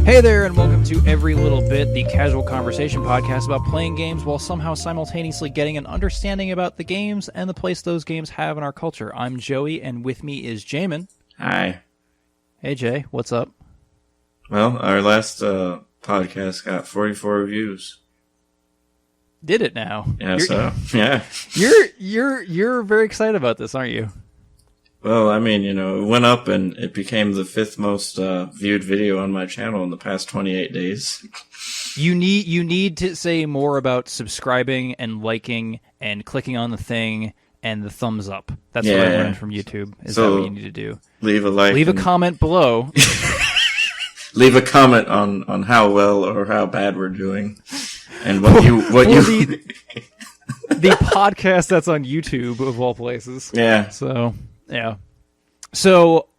Hey there, and welcome to Every Little Bit, the casual conversation podcast about playing games while somehow simultaneously getting an understanding about the games and the place those games have in our culture. I'm Joey, and with me is Jamin. Hi. Hey, Jay. What's up? Well, our last podcast got 44 reviews. Did it now? Yeah, yeah. You're very excited about this, aren't you? Well, I mean, it went up and it became the 5th most viewed video on my channel in the past 28 days. You need to say more about subscribing and liking and clicking on the thing and the thumbs up. That's what I learned from YouTube. Is that what you need to do? Leave a like. Leave a comment below. Leave a comment on how well or how bad we're doing, and the podcast that's on YouTube of all places. Yeah. So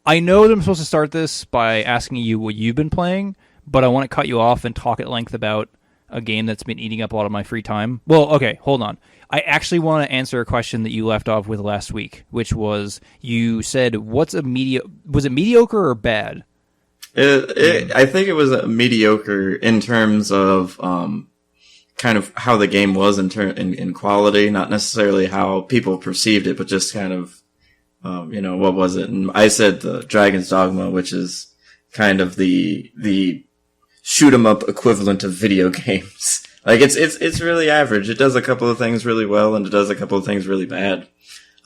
I know that I'm supposed to start this by asking you what you've been playing, but I want to cut you off and talk at length about a game that's been eating up a lot of my free time. Well, okay, hold on. I actually want to answer a question that you left off with last week, which was you said, was it mediocre or bad? I think it was mediocre in terms of kind of how the game was in quality, not necessarily how people perceived it, but just kind of what was it? And I said the Dragon's Dogma, which is kind of the shoot 'em up equivalent of video games. Like it's really average. It does a couple of things really well, and it does a couple of things really bad.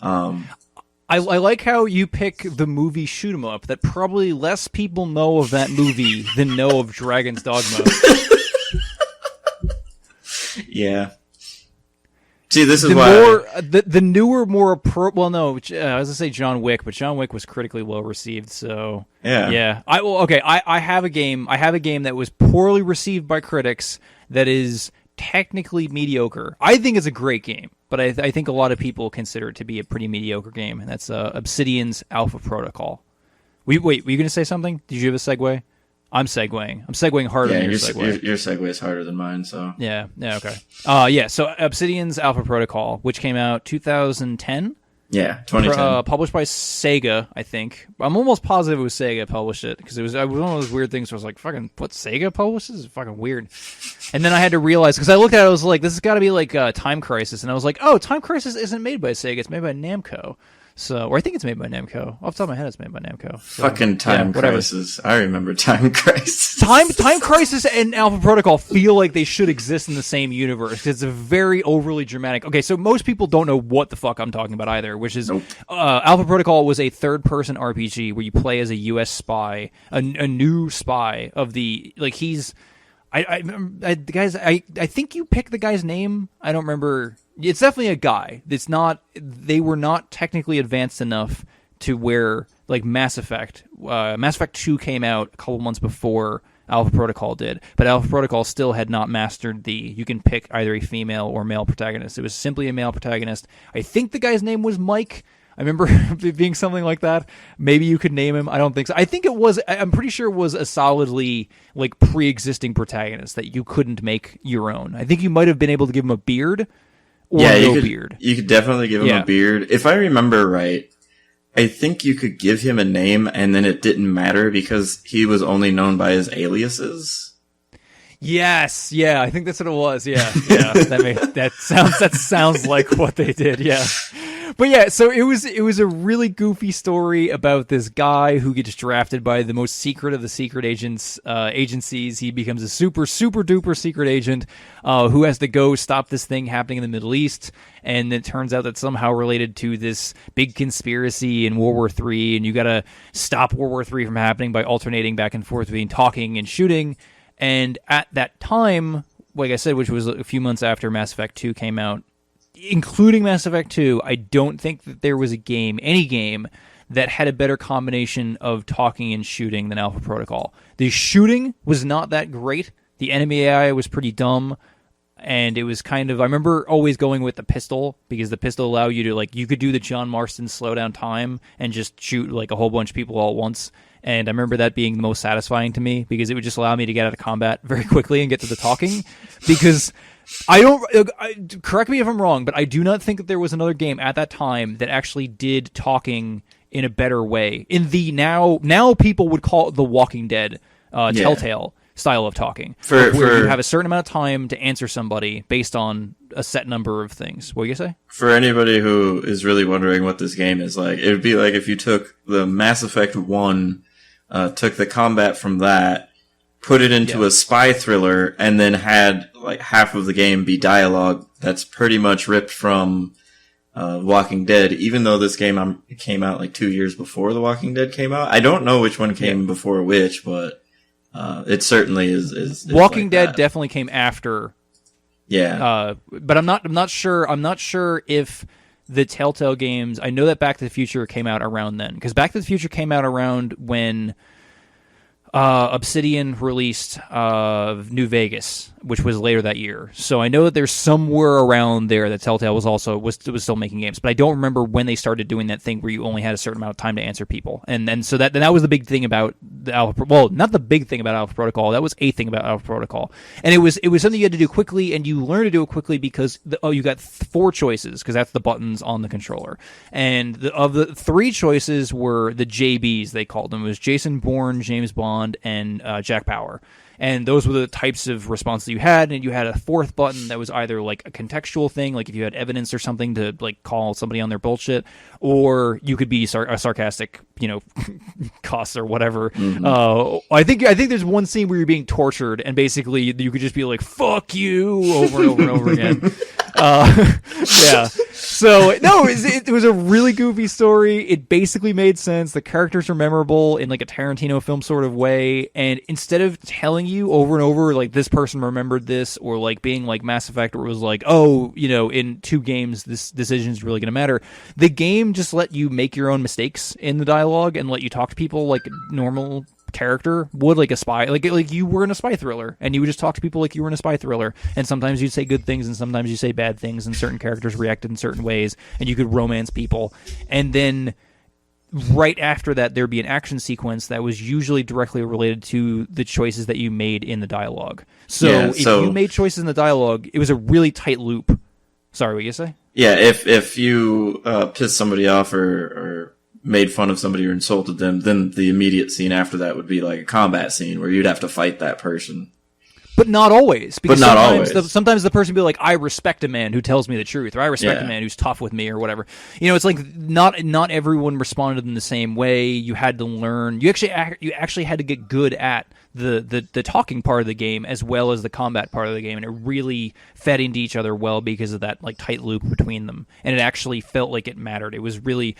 I like how you pick the movie Shoot 'em Up, that probably less people know of that movie than know of Dragon's Dogma. Yeah. See, this is the newer, more well, no, I was gonna say John Wick, but John Wick was critically well received. So yeah. I have a game that was poorly received by critics that is technically mediocre. I think it's a great game, but I think a lot of people consider it to be a pretty mediocre game, and that's Obsidian's Alpha Protocol. Wait, were you gonna say something? Did you have a segue? I'm segueing. I'm segueing harder than your segue. Your segue is harder than mine, so. Yeah, okay. So Obsidian's Alpha Protocol, which came out 2010? Yeah, 2010. Published by Sega, I think. I'm almost positive it was Sega published it, because it was one of those weird things where I was like, fucking, what, Sega publishes? This is fucking weird. And then I had to realize, because I looked at it, I was like, this has got to be like Time Crisis, and I was like, oh, Time Crisis isn't made by Sega, it's made by Namco. So, or I think it's made by Namco. Off the top of my head, it's made by Namco. So, fucking Time Crisis. I remember Time Crisis. Time Crisis and Alpha Protocol feel like they should exist in the same universe, because it's a very overly dramatic. Okay, so most people don't know what the fuck I'm talking about either, which is Alpha Protocol was a third-person RPG where you play as a U.S. spy, a new spy of the, like, he's... I think you picked the guy's name. I don't remember. It's definitely a guy. It's not. They were not technically advanced enough to where, like, Mass Effect 2 came out a couple months before Alpha Protocol did, but Alpha Protocol still had not mastered you can pick either a female or male protagonist. It was simply a male protagonist. I think the guy's name was Mike. I remember it being something like that. Maybe you could name him. I don't think so. I think it was, I'm pretty sure it was a solidly, like, pre-existing protagonist that you couldn't make your own. I think you might have been able to give him a beard or beard. You could definitely give him a beard. If I remember right, I think you could give him a name and then it didn't matter because he was only known by his aliases. Yes, yeah, I think that's what it was. Yeah. That sounds like what they did. Yeah. But yeah, so it was a really goofy story about this guy who gets drafted by the most secret of the secret agencies. He becomes a super, super duper secret agent who has to go stop this thing happening in the Middle East. And it turns out that somehow related to this big conspiracy in World War III. And you got to stop World War III from happening by alternating back and forth between talking and shooting. And at that time, like I said, which was a few months after Mass Effect 2 came out, including Mass Effect 2, I don't think that there was any game that had a better combination of talking and shooting than Alpha Protocol. The shooting was not that great. The enemy AI was pretty dumb. And it was kind of, I remember always going with the pistol, because the pistol allowed you to, like, you could do the John Marston slow down time and just shoot, like, a whole bunch of people all at once. And I remember that being the most satisfying to me, because it would just allow me to get out of combat very quickly and get to the talking. Because correct me if I'm wrong, but I do not think that there was another game at that time that actually did talking in a better way. In the now people would call it The Walking Dead, Telltale. style of talking, where you have a certain amount of time to answer somebody based on a set number of things. What do you say? For anybody who is really wondering what this game is like, it would be like if you took the Mass Effect 1, took the combat from that, put it into a spy thriller, and then had like half of the game be dialogue that's pretty much ripped from Walking Dead, even though this game came out like 2 years before The Walking Dead came out. I don't know which one came before which, but it certainly is Walking like Dead that. definitely came after. Yeah. But I'm not sure. I'm not sure if the Telltale games. I know that Back to the Future came out around then, because Back to the Future came out around when Obsidian released New Vegas, which was later that year. So I know that there's somewhere around there that Telltale was still making games, but I don't remember when they started doing that thing where you only had a certain amount of time to answer people. And so that was the big thing about the Alpha. Well, not the big thing about Alpha Protocol. That was a thing about Alpha Protocol, and it was something you had to do quickly, and you learned to do it quickly because you got 4 choices, because that's the buttons on the controller, and of the 3 choices were the JBs, they called them. It was Jason Bourne, James Bond, and Jack Bauer. And those were the types of responses you had, and you had a 4th button that was either like a contextual thing, like if you had evidence or something to like call somebody on their bullshit, or you could be a sarcastic, cuss or whatever. Mm-hmm. I think there's one scene where you're being tortured, and basically you could just be like "fuck you" over and over and over again. Yeah. So no, it was a really goofy story. It basically made sense. The characters are memorable in like a Tarantino film sort of way. And instead of telling you over and over like this person remembered this, or like being like Mass Effect, where it was like, oh, in 2 games this decision is really going to matter. The game just let you make your own mistakes in the dialogue and let you talk to people like normal character would, like a spy, like you were in a spy thriller, and you would just talk to people like you were in a spy thriller, and sometimes you'd say good things and sometimes you say bad things, and certain characters reacted in certain ways, and you could romance people. And then right after that there'd be an action sequence that was usually directly related to the choices that you made in the dialogue. So if you made choices in the dialogue, it was a really tight loop. Sorry, what you say? Yeah, if you pissed somebody off or made fun of somebody or insulted them, then the immediate scene after that would be like a combat scene where you'd have to fight that person. But not always. Because but not always. Sometimes the person would be like, I respect a man who tells me the truth, or I respect a man who's tough with me, or whatever. It's like not everyone responded in the same way. You had to learn. You actually had to get good at the talking part of the game as well as the combat part of the game, and it really fed into each other well because of that like tight loop between them, and it actually felt like it mattered. The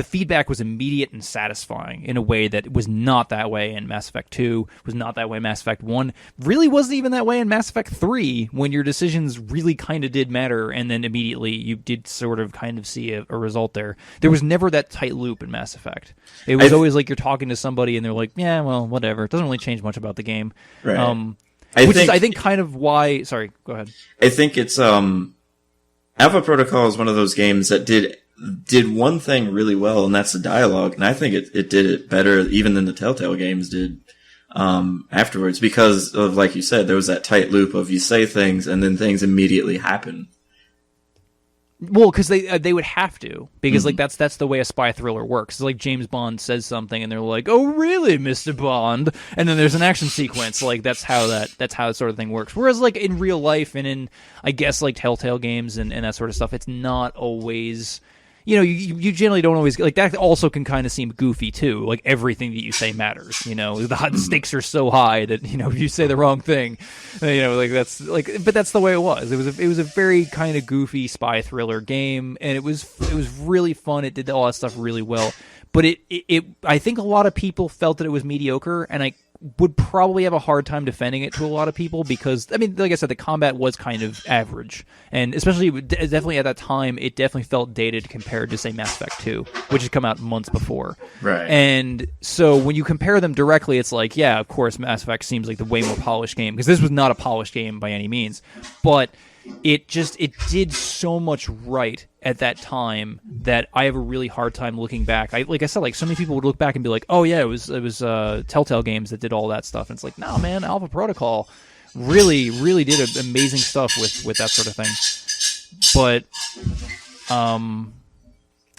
feedback was immediate and satisfying in a way that was not that way in Mass Effect 2, was not that way in Mass Effect 1, really wasn't even that way in Mass Effect 3, when your decisions really kind of did matter, and then immediately you did sort of kind of see a result there. There was never that tight loop in Mass Effect. It was always like you're talking to somebody and they're like, yeah, well, whatever. It doesn't really change much about the game. Right. I think kind of why... Sorry, go ahead. I think it's... Alpha Protocol is one of those games that did one thing really well, and that's the dialogue. And I think it did it better even than the Telltale games did afterwards, because of, like you said, there was that tight loop of you say things and then things immediately happen. Well, because they would have to, because like that's the way a spy thriller works. It's like James Bond says something and they're like, "Oh, really, Mr. Bond?" And then there's an action sequence. Like that's how that sort of thing works. Whereas like in real life and in, I guess, like Telltale games and that sort of stuff, it's not always. You generally don't always, like, that also can kind of seem goofy too. Like everything that you say matters. The stakes are so high that if you say the wrong thing, like that's like. But that's the way it was. It was a very kind of goofy spy thriller game, and it was really fun. It did all that stuff really well. But I think a lot of people felt that it was mediocre, and I would probably have a hard time defending it to a lot of people because, I mean, like I said, the combat was kind of average. And especially, definitely at that time, it definitely felt dated compared to, say, Mass Effect 2, which had come out months before. Right. And so when you compare them directly, it's like, yeah, of course, Mass Effect seems like the way more polished game, because this was not a polished game by any means. But it did so much right at that time that I have a really hard time looking back. Like I said, like so many people would look back and be like, "Oh yeah, it was Telltale games that did all that stuff." And it's like, no, man, Alpha Protocol really did amazing stuff with that sort of thing. But I'm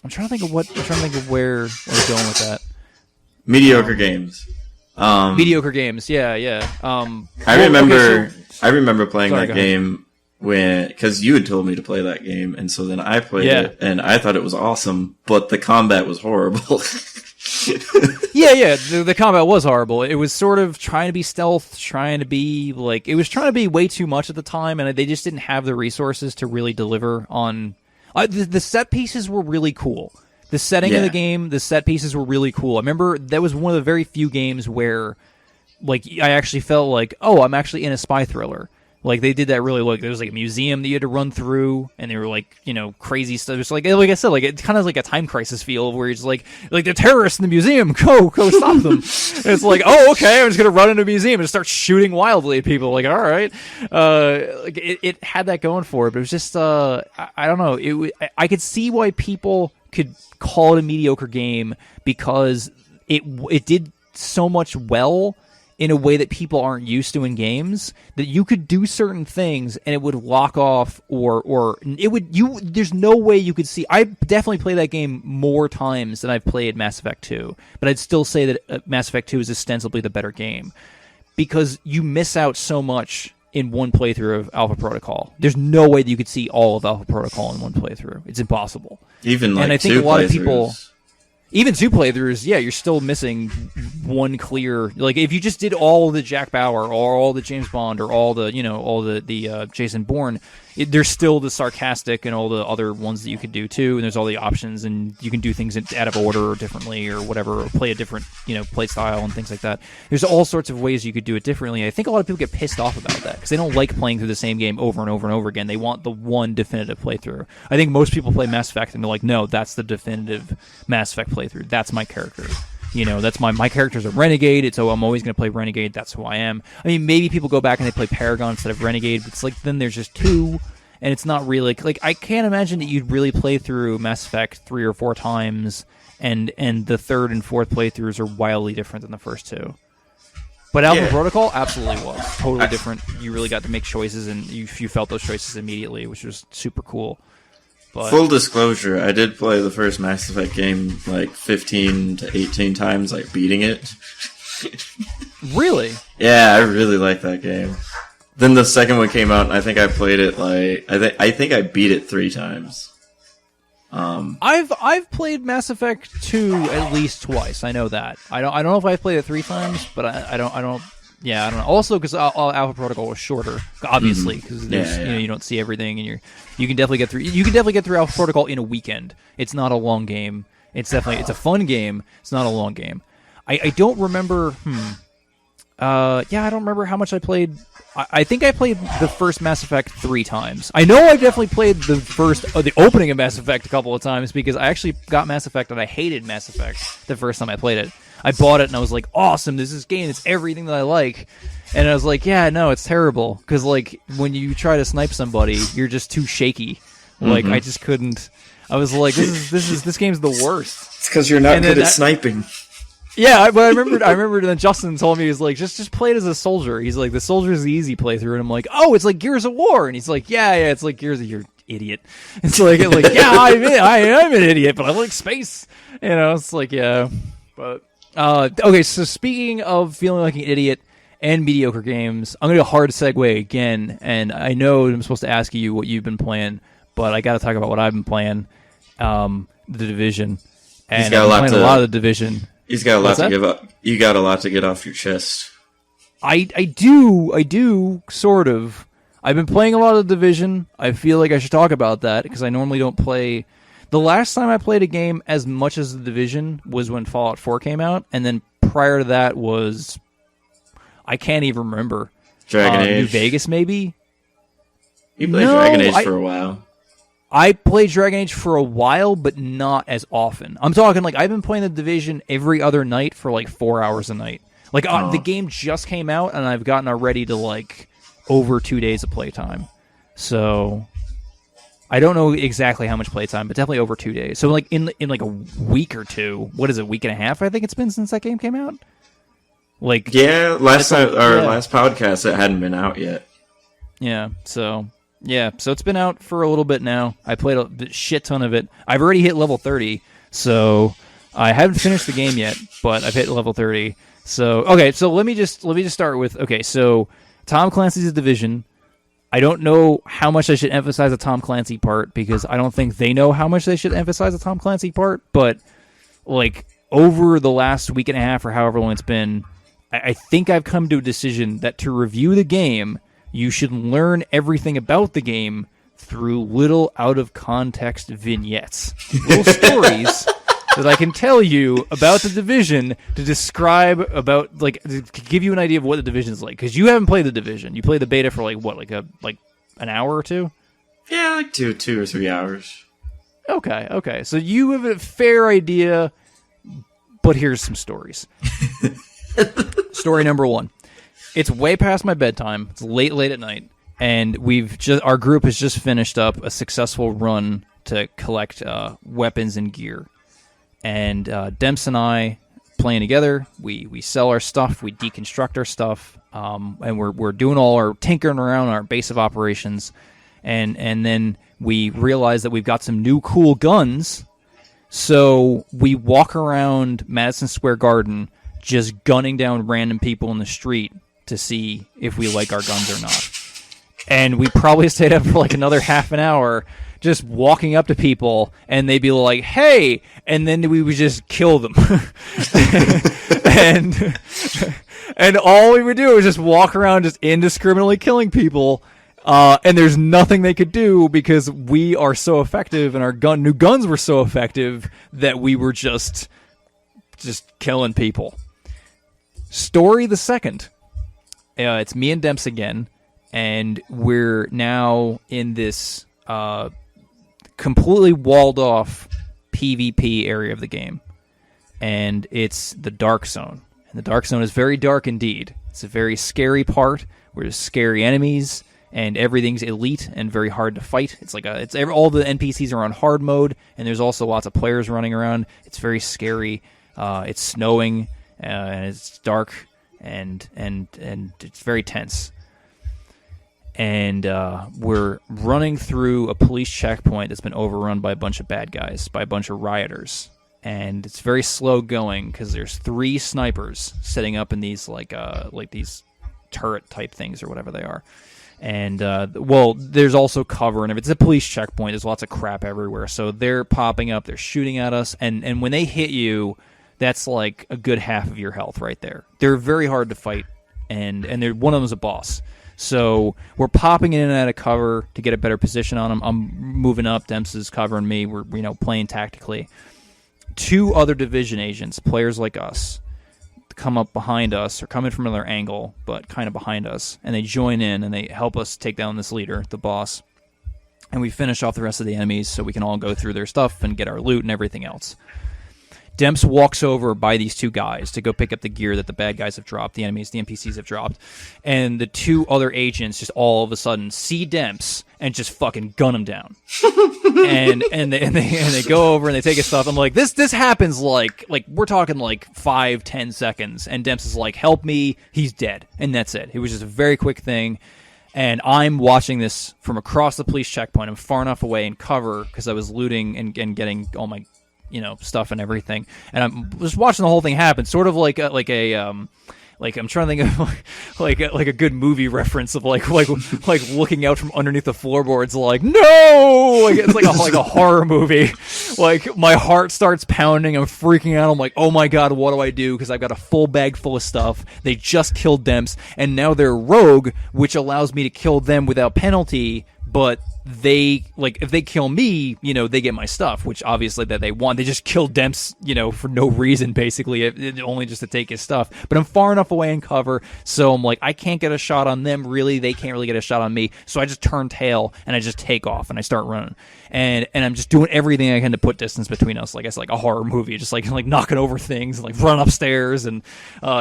trying to think of where I was going with that. Mediocre games. Mediocre games, yeah. I remember playing Sorry, that game because you had told me to play that game, and so then I played it, and I thought it was awesome, but the combat was horrible. Yeah. The combat was horrible. It was sort of trying to be stealth, trying to be way too much at the time, and they just didn't have the resources to really deliver on. The set pieces were really cool. The setting of the game, the set pieces were really cool. I remember that was one of the very few games where, like, I actually felt like, oh, I'm actually in a spy thriller. Like, they did that really, like, there was, like, a museum that you had to run through, and they were, like, you know, crazy stuff. It's like I said, like, it's kind of like a Time Crisis feel, where it's like the terrorists in the museum, go stop them. And it's like, oh, okay, I'm just going to run into a museum and start shooting wildly at people. Like, all right. Like, it had that going for it, but it was just, I don't know. I could see why people could call it a mediocre game, because it did so much well in a way that people aren't used to in games, that you could do certain things and it would lock off, or it would, there's no way you could see. I definitely play that game more times than I've played Mass Effect 2, but I'd still say that Mass Effect 2 is ostensibly the better game, because you miss out so much in one playthrough of Alpha Protocol. There's no way that you could see all of Alpha Protocol in one playthrough. It's impossible. Even like, and I think two a lot playthroughs. of people, even 2 playthroughs, yeah, you're still missing one clear. Like, if you just did all the Jack Bauer or all the James Bond or all the, you know, all the Jason Bourne, there's still the sarcastic and all the other ones that you could do too. And there's all the options, and you can do things out of order or differently or whatever, or play a different, you know, play style and things like that. There's all sorts of ways you could do it differently. I think a lot of people get pissed off about that because they don't like playing through the same game over and over and over again. They want the one definitive playthrough. I think most people play Mass Effect and they're like, no, that's the definitive Mass Effect playthrough. That's my character. You know, that's my character's a Renegade, so I'm always going to play Renegade. That's who I am. I mean, maybe people go back and they play Paragon instead of Renegade, but it's like, then there's just 2, and it's not really like I can't imagine that you'd really play through Mass Effect 3 or 4 times, and the 3rd and 4th playthroughs are wildly different than the first 2. But Alpha Protocol absolutely was totally different. You really got to make choices, and you felt those choices immediately, which was super cool. But full disclosure, I did play the first Mass Effect game like 15 to 18 times, like beating it. Really? Yeah, I really like that game. Then the second one came out, and I think I played it like I think I beat it 3 times. I've played Mass Effect 2 at least twice. I know that. I don't know if I've played it 3 times, but I don't. Yeah, I don't know. Also, because Alpha Protocol was shorter, obviously, because you know, you don't see everything, and you can definitely get through. You can definitely get through Alpha Protocol in a weekend. It's not a long game. It's a fun game. It's not a long game. I don't remember. I don't remember how much I played. I think I played the first Mass Effect 3 times. I know I definitely played the opening of Mass Effect a couple of times, because I actually got Mass Effect and I hated Mass Effect the first time I played it. I bought it and I was like, awesome, this is this game, it's everything that I like. And I was like, yeah, no, it's terrible. Because, like, when you try to snipe somebody, you're just too shaky. Like, I just couldn't. I was like, this game's the worst. It's because you're not good at sniping. Yeah, but I remember then Justin told me, he's like, just play it as a soldier. He's like, the soldier's the easy playthrough. And I'm like, oh, it's like Gears of War. And he's like, yeah, it's like Gears of... You're idiot. It's like yeah, I'm an idiot, but I like space. You know, it's like, yeah. But... okay, so speaking of feeling like an idiot and mediocre games, I'm going to do a hard segue again, and I know I'm supposed to ask you what you've been playing, but I got to talk about what I've been playing, The Division. And he's got a lot of The Division. He's got a lot to give up. You got a lot to get off your chest. I do, sort of. I've been playing a lot of The Division. I feel like I should talk about that, because I normally don't play... The last time I played a game as much as The Division was when Fallout 4 came out, and then prior to that was... I can't even remember. Dragon Age. New Vegas, maybe? You played Dragon Age for a while. I played Dragon Age for a while, but not as often. I'm talking, like, I've been playing The Division every other night for, like, 4 hours a night. Like, the game just came out, and I've gotten already to, like, over 2 days of playtime. So... I don't know exactly how much playtime, but definitely over 2 days. So, like, in like a week or two, what is it, week and a half, I think it's been since that game came out? Like, yeah, last podcast, it hadn't been out yet. Yeah, so it's been out for a little bit now. I played a shit ton of it. I've already hit level 30, so I haven't finished the game yet, but I've hit level 30. So okay, so let me just start with so Tom Clancy's Division. I don't know how much I should emphasize the Tom Clancy part because I don't think they know how much they should emphasize the Tom Clancy part. But like over the last week and a half or however long it's been, I think I've come to a decision that to review the game, you should learn everything about the game through little out of context vignettes, little stories that I can tell you about the Division to describe about, like, to give you an idea of what the Division is like. Because you haven't played the Division. You played the beta for, like an hour or two? Yeah, like 2 or 3 hours. Okay. So you have a fair idea, but here's some stories. Story number 1. It's way past my bedtime. It's late at night. And our group has just finished up a successful run to collect weapons and gear. And Demps and I playing together. We sell our stuff. We deconstruct our stuff. And we're doing all our tinkering around our base of operations. And then we realize that we've got some new cool guns. So we walk around Madison Square Garden just gunning down random people in the street to see if we like our guns or not. And we probably stayed up for like another half an hour just walking up to people, and they'd be like, hey, and then we would just kill them. and all we would do was just walk around just indiscriminately killing people, and there's nothing they could do because we are so effective, and our new guns were so effective that we were just killing people. Story the second. It's me and Demps again, and we're now in this completely walled off PvP area of the game, and it's the Dark Zone. And the Dark Zone is very dark indeed. It's a very scary part where there's scary enemies and everything's elite and very hard to fight. It's like all the NPCs are on hard mode, and there's also lots of players running around. It's very scary. It's snowing and it's dark and it's very tense. And we're running through a police checkpoint that's been overrun by a bunch of bad guys, by a bunch of rioters. And it's very slow going because there's 3 snipers setting up in these like these turret type things or whatever they are. And there's also cover, and if it's a police checkpoint, there's lots of crap everywhere. So they're popping up, they're shooting at us, and when they hit you, that's like a good half of your health right there. They're very hard to fight, and one of them is a boss. So we're popping in and out of cover to get a better position on them. I'm moving up. Demps is covering me. We're playing tactically. 2 other Division agents, players like us, come up behind us or come in from another angle, but kind of behind us, and they join in and they help us take down this leader, the boss. And we finish off the rest of the enemies so we can all go through their stuff and get our loot and everything else. Demps walks over by these 2 guys to go pick up the gear that the bad guys have dropped, the enemies, the NPCs have dropped, and the 2 other agents just all of a sudden see Demps and just fucking gun him down. and they go over and they take his stuff. I'm like, this happens like we're talking like 5-10 seconds, and Demps is like, help me, he's dead, and that's it. It was just a very quick thing. And I'm watching this from across the police checkpoint. I'm far enough away in cover because I was looting and getting all my stuff and everything, and I'm just watching the whole thing happen, sort of like I'm trying to think of like a good movie reference of like looking out from underneath the floorboards, like no, like it's like a horror movie. Like my heart starts pounding, I'm freaking out. I'm like, oh my god, what do I do? Because I've got a full bag full of stuff. They just killed Demps, and now they're rogue, which allows me to kill them without penalty. But they, like, if they kill me, they get my stuff, which obviously that they want. They just killed Demps, for no reason, basically, only just to take his stuff. But I'm far enough away in cover, so I'm like, I can't get a shot on them, really. They can't really get a shot on me. So I just turn tail, and I just take off, and I start running. And I'm just doing everything I can to put distance between us, like I said, like a horror movie, just like knocking over things, and like run upstairs, and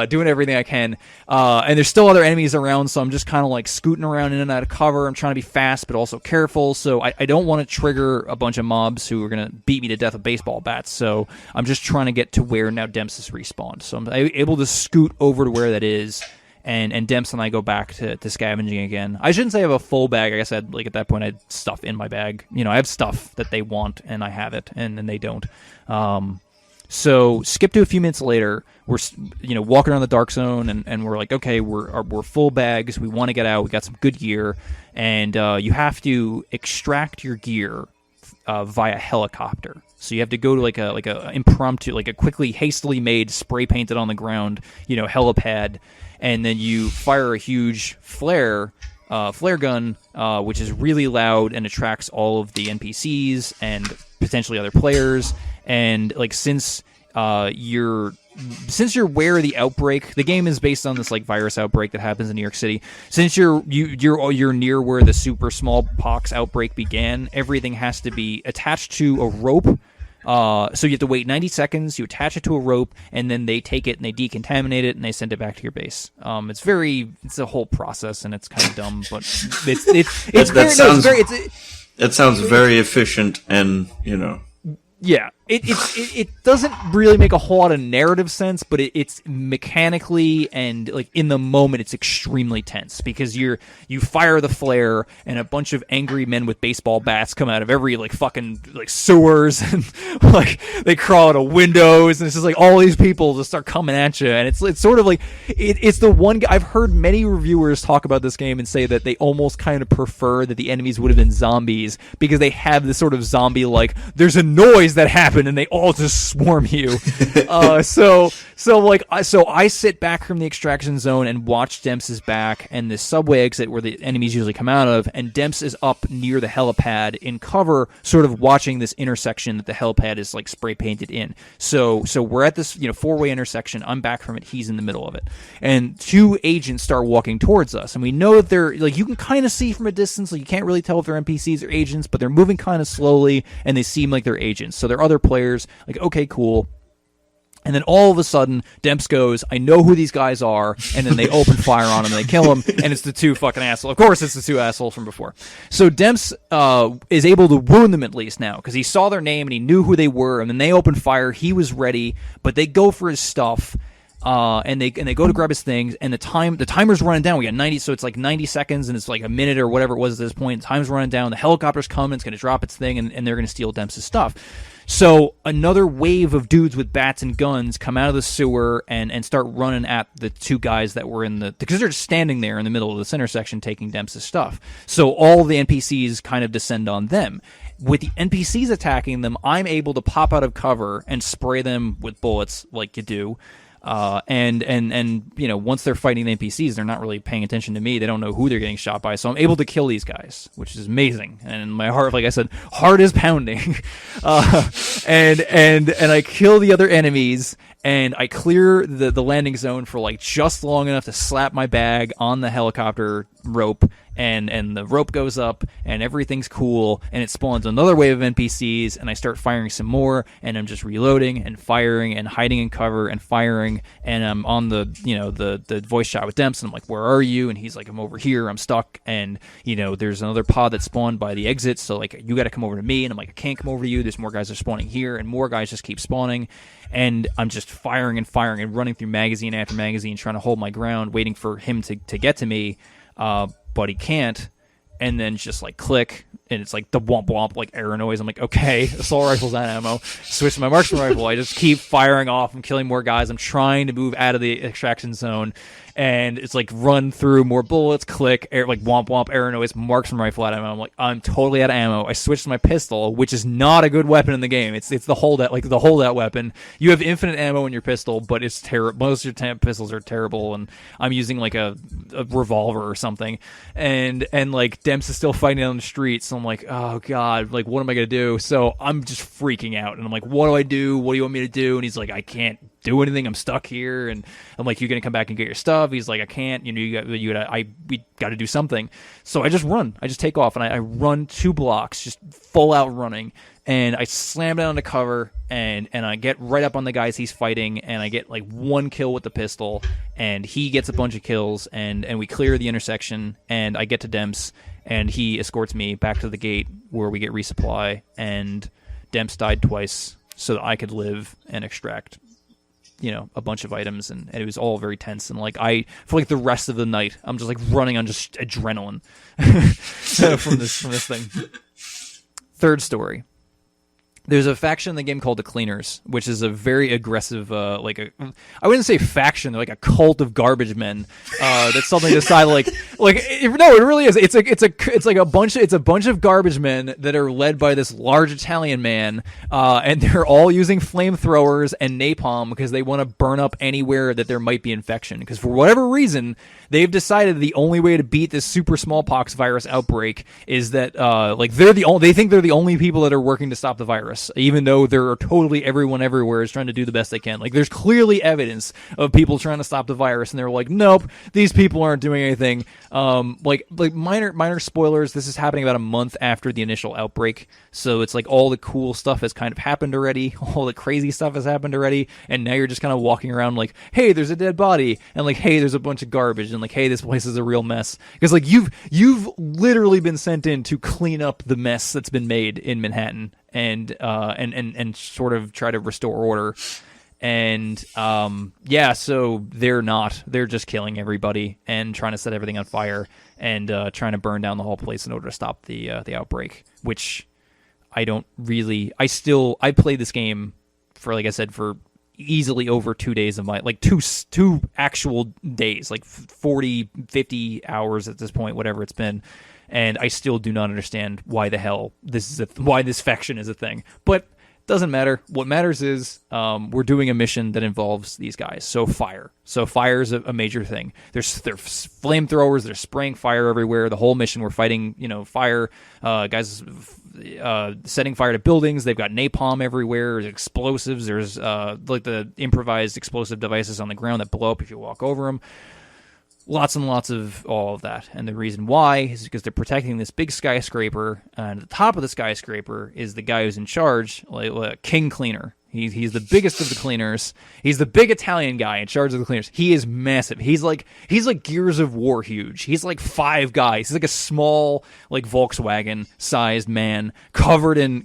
doing everything I can. And there's still other enemies around, so I'm just kind of like scooting around in and out of cover. I'm trying to be fast, but also careful, so I don't want to trigger a bunch of mobs who are going to beat me to death with baseball bats, so I'm just trying to get to where now Demps is respawned. So I'm able to scoot over to where that is, and Demps and I go back to scavenging again. I shouldn't say I have a full bag. I guess at that point I had stuff in my bag. I have stuff that they want, and I have it, and then they don't. So skip to a few minutes later. We're walking around the dark zone, and we're like, okay, we're full bags. We want to get out. We got some good gear, and you have to extract your gear via helicopter. So you have to go to like a impromptu, like a quickly, hastily made, spray painted on the ground, helipad, and then you fire a huge flare gun, which is really loud and attracts all of the NPCs and potentially other players. And like since you're aware of the outbreak, the game is based on this like virus outbreak that happens in New York City. Since you're near where the super smallpox outbreak began, everything has to be attached to a rope. So you have to wait 90 seconds, you attach it to a rope, and then they take it and they decontaminate it and they send it back to your base. It's a whole process, and it's kind of dumb, but it sounds very efficient, and yeah, it doesn't really make a whole lot of narrative sense, but it's mechanically and like in the moment it's extremely tense because you fire the flare and a bunch of angry men with baseball bats come out of every like fucking like sewers and like they crawl out of windows, and it's just like all these people just start coming at you, and it's sort of like it's the one. I've heard many reviewers talk about this game and say that they almost kind of prefer that the enemies would have been zombies because they have this sort of zombie like there's a noise that happened and they all just swarm you. So I sit back from the extraction zone and watch Demps's back and the subway exit where the enemies usually come out of, and Demps is up near the helipad in cover, sort of watching this intersection that the helipad is like spray painted in. So we're at this four-way intersection. I'm back from it. He's in the middle of it, and two agents start walking towards us, and we know that they're like you can kind of see from a distance. Like you can't really tell if they're NPCs or agents, but they're moving kind of slowly, and they seem like they're agents. So they're other players. Like, okay, cool. And then all of a sudden, Demps goes, I know who these guys are, and then they open fire on them, and they kill them, and it's the two fucking assholes. Of course, it's the two assholes from before. So Demps is able to wound them at least now, because he saw their name, and he knew who they were, and then they open fire. He was ready, but they go for his stuff, and they go to grab his things, and the timer's running down. We got 90, so it's like 90 seconds, and it's like a minute or whatever it was at this point. The time's running down. The helicopter's coming. It's going to drop its thing, and they're going to steal Demps' stuff. So another wave of dudes with bats and guns come out of the sewer and start running at the two guys that were because they're just standing there in the middle of this intersection taking Demps' stuff. So all the NPCs kind of descend on them. With the NPCs attacking them, I'm able to pop out of cover and spray them with bullets like you do. And once they're fighting the NPCs, they're not really paying attention to me. They don't know who they're getting shot by. So I'm able to kill these guys, which is amazing. And my heart, like I said, heart is pounding. And I kill the other enemies, and I clear the landing zone for like just long enough to slap my bag on the helicopter rope, and the rope goes up, and everything's cool, and it spawns another wave of NPCs, and I start firing some more, and I'm just reloading and firing and hiding in cover and firing, and I'm on the voice chat with Demps, and I'm like, where are you? And he's like, I'm over here, I'm stuck, and there's another pod that spawned by the exit, so like you gotta come over to me, and I'm like, I can't come over to you, there's more guys that are spawning here, and more guys just keep spawning, and I'm just firing and running through magazine after magazine, trying to hold my ground, waiting for him to get to me, but he can't, and then just like click, and it's like the womp womp like error noise. I'm like, okay, assault rifle's out of ammo. Switch to my marksman rifle. I just keep firing off. I'm killing more guys. I'm trying to move out of the extraction zone, and it's like run through more bullets, click, like womp womp error noise, marksman rifle out of ammo. I'm like, I'm totally out of ammo. I switched to my pistol, which is not a good weapon in the game. It's the holdout weapon. You have infinite ammo in your pistol, but it's terrible. Most of your pistols are terrible, and I'm using like a revolver or something, and like Demps is still fighting on the street, so I'm like, oh god, like what am I gonna do? So I'm just freaking out, and I'm like, what do I do? What do you want me to do? And he's like, I can't do anything. I'm stuck here. And I'm like, you gonna come back and get your stuff? He's like, I can't. We got to do something. So I just run. I just take off, and I run 2 blocks, just full out running. And I slam down to cover, and I get right up on the guys he's fighting, and I get like 1 kill with the pistol, and he gets a bunch of kills, and we clear the intersection, and I get to Demps, and he escorts me back to the gate where we get resupply, and Demps died twice so that I could live and extract a bunch of items, and it was all very tense, and like for like the rest of the night I'm just like running on just adrenaline from this thing. Third story. There's a faction in the game called the Cleaners, which is a very aggressive, I wouldn't say faction, they're like a cult of garbage men. That's something decided it really is. It's a bunch of garbage men that are led by this large Italian man, and they're all using flamethrowers and napalm because they want to burn up anywhere that there might be infection. Because for whatever reason, they've decided the only way to beat this super smallpox virus outbreak is that, they think they're the only people that are working to stop the virus. Even though there are totally everyone everywhere is trying to do the best they can. Like, there's clearly evidence of people trying to stop the virus, and they're like, nope, these people aren't doing anything. Minor spoilers, this is happening about a month after the initial outbreak, so it's like all the cool stuff has kind of happened already, all the crazy stuff has happened already, and now you're just kind of walking around like, hey, there's a dead body, and like, hey, there's a bunch of garbage, and like, hey, this place is a real mess. Because like, you've literally been sent in to clean up the mess that's been made in Manhattan, and sort of try to restore order. And so they're just killing everybody and trying to set everything on fire and trying to burn down the whole place in order to stop the outbreak, which I played this game for, like I said, for easily over 2 days of my, like, two actual days, like 40, 50 hours at this point, whatever it's been. And I still do not understand why the hell why this faction is a thing. But doesn't matter. What matters is we're doing a mission that involves these guys. So fire. So fire is a major thing. There's flamethrowers. They're spraying fire everywhere. The whole mission, we're fighting, fire. Guys setting fire to buildings. They've got napalm everywhere. There's explosives. There's the improvised explosive devices on the ground that blow up if you walk over them. Lots and lots of all of that. And the reason why is because they're protecting this big skyscraper. And at the top of the skyscraper is the guy who's in charge, King Cleaner. He's the biggest of the cleaners. He's the big Italian guy in charge of the cleaners. He is massive. He's like Gears of War huge. He's like 5 guys. He's like a small, like, Volkswagen-sized man covered in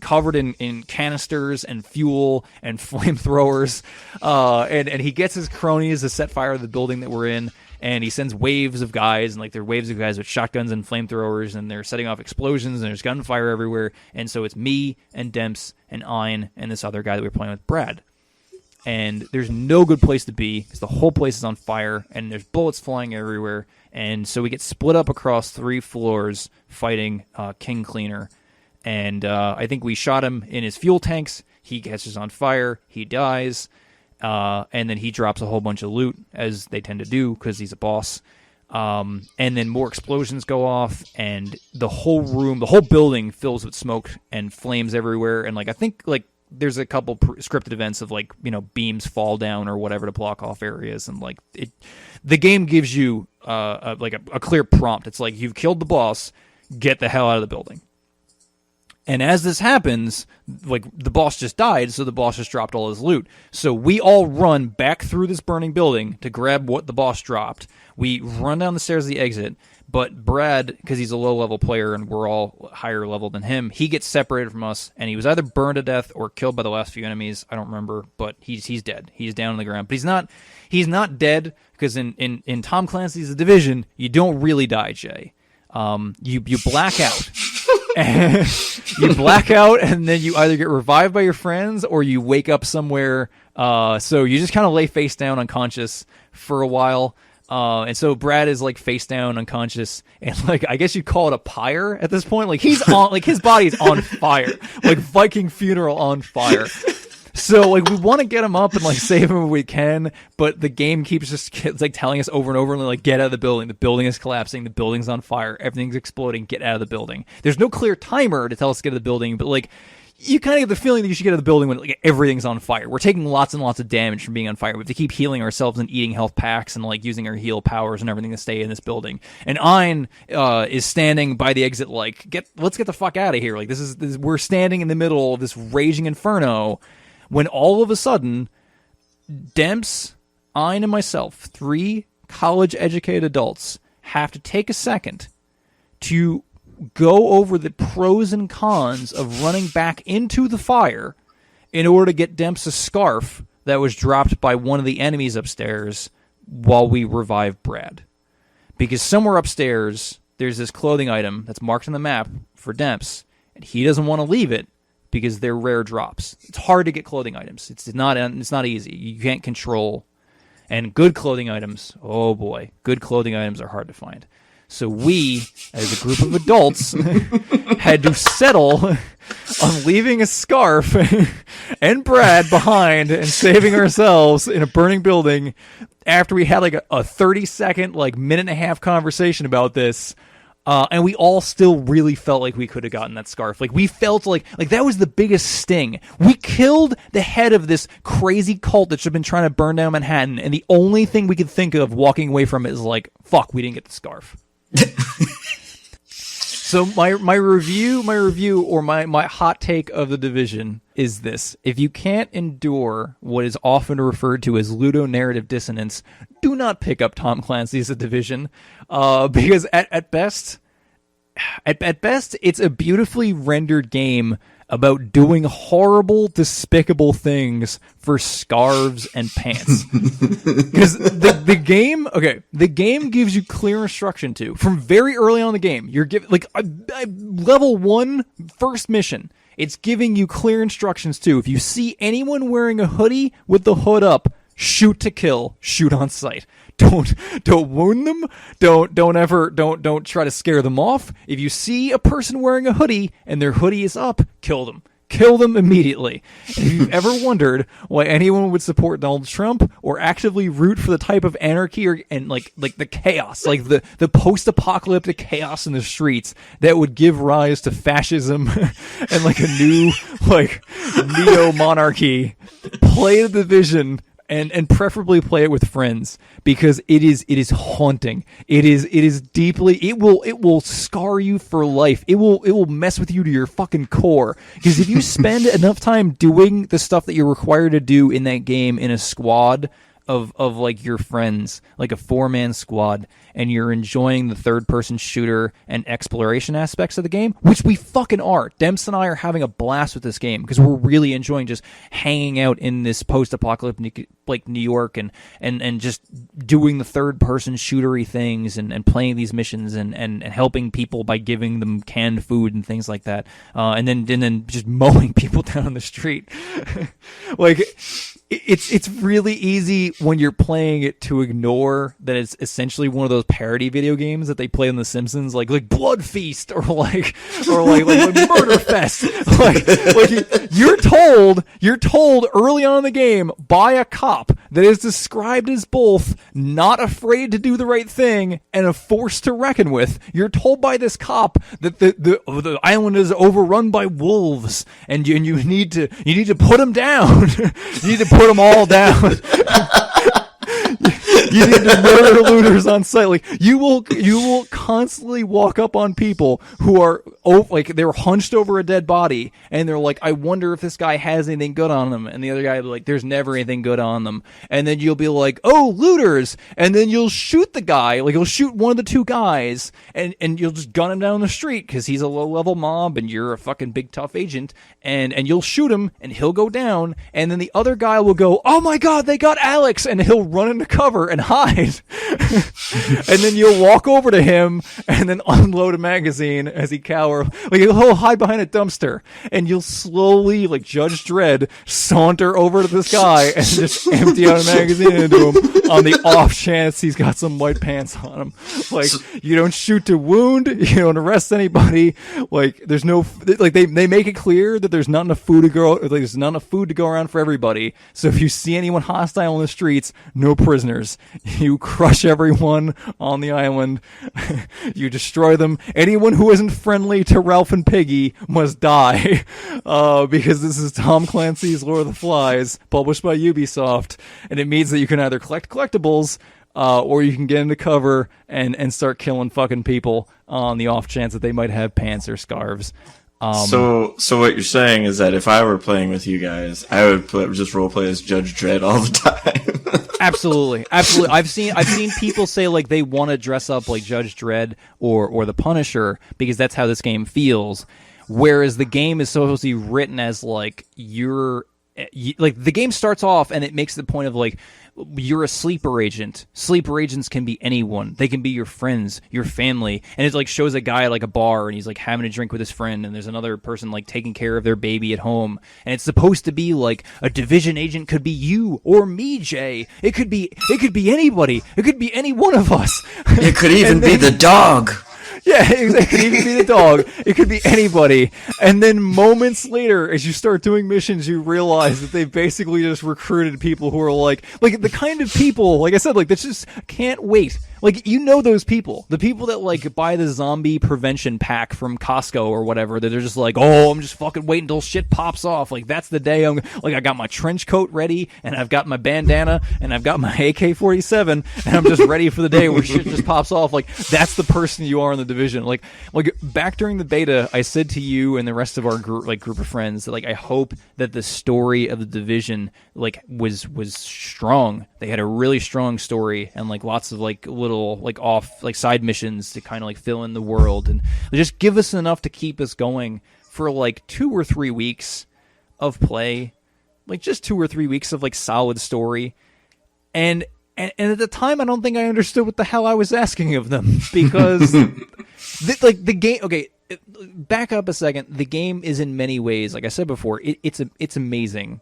canisters and fuel and flamethrowers. And he gets his cronies to set fire to the building that we're in. And he sends waves of guys, and like they're waves of guys with shotguns and flamethrowers, and they're setting off explosions, and there's gunfire everywhere. And so it's me and Demps and Ein and this other guy that we're playing with, Brad. And there's no good place to be because the whole place is on fire, and there's bullets flying everywhere. And so we get split up across 3 floors fighting King Cleaner. And I think we shot him in his fuel tanks. He catches on fire. He dies. And then he drops a whole bunch of loot, as they tend to do, because he's a boss. And then more explosions go off, and the whole building fills with smoke and flames everywhere. And I think there's a couple scripted events of beams fall down or whatever to block off areas, and the game gives you a clear prompt. It's like, you've killed the boss, get the hell out of the building. And as this happens, the boss just died, so the boss just dropped all his loot. So we all run back through this burning building to grab what the boss dropped. We run down the stairs to the exit, but Brad, because he's a low-level player and we're all higher level than him, he gets separated from us, and he was either burned to death or killed by the last few enemies. I don't remember, but he's dead. He's down on the ground. But he's not dead, because in Tom Clancy's The Division, you don't really die, Jay. You black out. You black out, and then you either get revived by your friends or you wake up somewhere. So you just kind of lay face down unconscious for a while. And so Brad is face down unconscious, and I guess you'd call it a pyre at this point. He's on, his body's on fire, Viking funeral on fire. So we want to get him up and save him if we can, but the game keeps just telling us over and over and get out of the building. The building is collapsing. The building's on fire. Everything's exploding. Get out of the building. There's no clear timer to tell us to get out of the building, but you kind of get the feeling that you should get out of the building when everything's on fire. We're taking lots and lots of damage from being on fire. We have to keep healing ourselves and eating health packs and using our heal powers and everything to stay in this building. And Ein is standing by the exit let's get the fuck out of here. We're standing in the middle of this raging inferno. When all of a sudden, Demps, Ein, and myself, 3 college-educated adults, have to take a second to go over the pros and cons of running back into the fire in order to get Demps a scarf that was dropped by one of the enemies upstairs while we revive Brad. Because somewhere upstairs, there's this clothing item that's marked on the map for Demps, and he doesn't want to leave it, because they're rare drops. It's hard to get clothing items. It's not easy. You can't control. And good clothing items, oh boy, good clothing items are hard to find. So we, as a group of adults, had to settle on leaving a scarf and Brad behind and saving ourselves in a burning building after we had like a 30-second, like minute and a half conversation about this. And we all still really felt like we could have gotten that scarf. Like we felt like that was the biggest sting. We killed the head of this crazy cult that should have been trying to burn down Manhattan, and the only thing we could think of walking away from it is like, fuck, we didn't get the scarf. So my review or my hot take of the Division is this: if you can't endure what is often referred to as ludonarrative dissonance, do not pick up Tom Clancy's The Division, because at best it's a beautifully rendered game about doing horrible, despicable things for scarves and pants. Because the game gives you clear instruction to, from very early on in the game, you're given, like, level 1, first mission, it's giving you clear instructions to, if you see anyone wearing a hoodie with the hood up, shoot to kill, shoot on sight. Don't wound them. Don't try to scare them off. If you see a person wearing a hoodie and their hoodie is up, kill them. Kill them immediately. And if you've ever wondered why anyone would support Donald Trump or actively root for the type of anarchy and like the chaos, like the post-apocalyptic chaos in the streets that would give rise to fascism and like a new like neo-monarchy, play The Division. And preferably play it with friends, because it is haunting. It is deeply. It will scar you for life. It will mess with you to your fucking core. Because if you spend enough time doing the stuff that you're required to do in that game in a squad of like your friends, like a 4-man squad, and you're enjoying the third-person shooter and exploration aspects of the game, which we fucking are. Demps and I are having a blast with this game because we're really enjoying just hanging out in this post-apocalyptic like New York and just doing the third-person shootery things and playing these missions and helping people by giving them canned food and things like that, and then just mowing people down on the street. Like, it's really easy when you're playing it to ignore that it's essentially one of those parody video games that they play on The Simpsons, like Blood Feast or like Murder Fest. like you're told early on in the game by a cop that is described as both not afraid to do the right thing and a force to reckon with. You're told by this cop that the island is overrun by wolves and you need to put them down. You need to put them all down. You need to murder looters on sight. Like you will constantly walk up on people who are like they're hunched over a dead body, and they're like, I wonder if this guy has anything good on them, and the other guy will be like, there's never anything good on them, and then you'll be like, oh, looters, and then you'll shoot the guy, like you'll shoot one of the two guys, and you'll just gun him down the street because he's a low level mob and you're a fucking big tough agent, and you'll shoot him and he'll go down, and then the other guy will go, oh my god, they got Alex, and he'll run into cover and hide. And then you'll walk over to him and then unload a magazine as he cower, like he'll hide behind a dumpster, and you'll slowly, like Judge Dredd, saunter over to this guy and just empty out a magazine into him on the off chance he's got some white pants on him. Like, you don't shoot to wound, you don't arrest anybody, like there's no, like they make it clear that there's not enough food to go, like there's not enough food to go around for everybody. So if you see anyone hostile in the streets, no prisoners. You crush everyone on the island. You destroy them. Anyone who isn't friendly to Ralph and Piggy must die. Because this is Tom Clancy's Lord of the Flies, published by Ubisoft, and it means that you can either collect collectibles, or you can get into cover and start killing fucking people on the off chance that they might have pants or scarves. So what you're saying is that if I were playing with you guys, I would just roleplay as Judge Dredd all the time. Absolutely. I've seen people say like they want to dress up like Judge Dredd or the Punisher because that's how this game feels. Whereas the game is supposed to be written as like you're like the game starts off and it makes the point of like, you're a sleeper agent. Sleeper agents can be anyone. They can be your friends, your family. And it like shows a guy at like a bar and he's like having a drink with his friend, and there's another person like taking care of their baby at home. And it's supposed to be like a Division agent could be you or me, Jay. It could be anybody. It could be any one of us. It could even be the dog. Yeah, it could even be the dog. It could be anybody. And then moments later, as you start doing missions, you realize that they've basically just recruited people who are like the kind of people, like I said, like that just can't wait. Like, you know those people. The people that, like, buy the zombie prevention pack from Costco or whatever, that they're just like, oh, I'm just fucking waiting until shit pops off. Like, that's the day I got my trench coat ready, and I've got my bandana, and I've got my AK-47, and I'm just ready for the day where shit just pops off. Like, that's the person you are in the Division. Like back during the beta, I said to you and the rest of our group of friends that, like, I hope that the story of the Division, like, was strong. They had a really strong story, and, like, lots of, like, little like off like side missions to kind of like fill in the world, and just give us enough to keep us going for like 2 or 3 weeks of play, like just 2 or 3 weeks of like solid story. And at the time, I don't think I understood what the hell I was asking of them, because the game. Okay, back up a second. The game is in many ways, like I said before, it's amazing.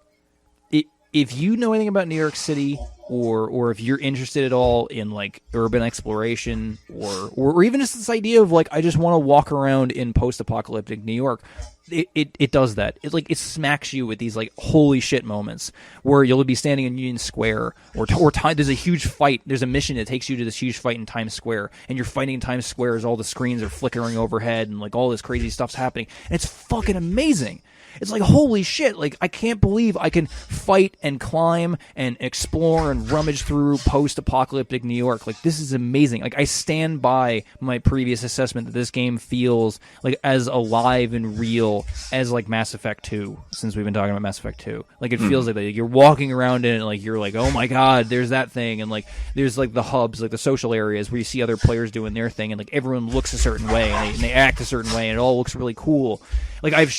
If you know anything about New York City, or if you're interested at all in like urban exploration, or even just this idea of like, I just want to walk around in post-apocalyptic New York, it does that. It like, it smacks you with these like holy shit moments where you'll be standing in Union Square, or there's a huge fight. There's a mission that takes you to this huge fight in Times Square, and you're fighting in Times Square as all the screens are flickering overhead and like all this crazy stuff's happening, and it's fucking amazing. It's like, holy shit, like, I can't believe I can fight and climb and explore and rummage through post-apocalyptic New York. Like, this is amazing. Like, I stand by my previous assessment that this game feels, like, as alive and real as, like, Mass Effect 2, since we've been talking about Mass Effect 2. Like, it feels like you're walking around in it, and, like, you're like, oh my god, there's that thing, and, like, there's, like, the hubs, like, the social areas where you see other players doing their thing, and, like, everyone looks a certain way, and they act a certain way, and it all looks really cool. Like, I've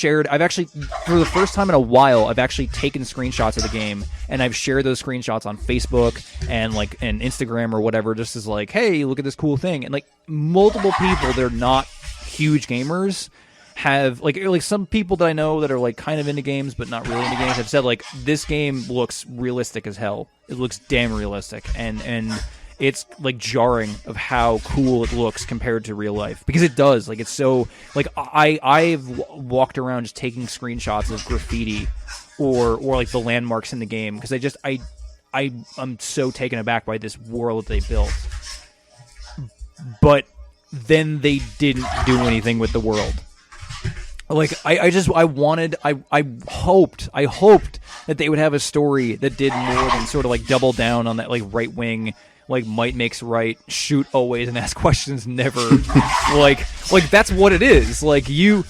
actually, for the first time in a while, I've actually taken screenshots of the game, and I've shared those screenshots on Facebook and Instagram or whatever, just as like, hey, look at this cool thing. And like, multiple people that are not huge gamers have like some people that I know that are like kind of into games but not really into games have said like, this game looks realistic as hell. It looks damn realistic, and it's like jarring of how cool it looks compared to real life, because it does. Like, it's so like, I've walked around just taking screenshots of graffiti or like the landmarks in the game, because I'm so taken aback by this world that they built. But then they didn't do anything with the world. Like, I hoped that they would have a story that did more than sort of like double down on that like right wing, like, might makes right, shoot always and ask questions never. like that's what it is. Like, you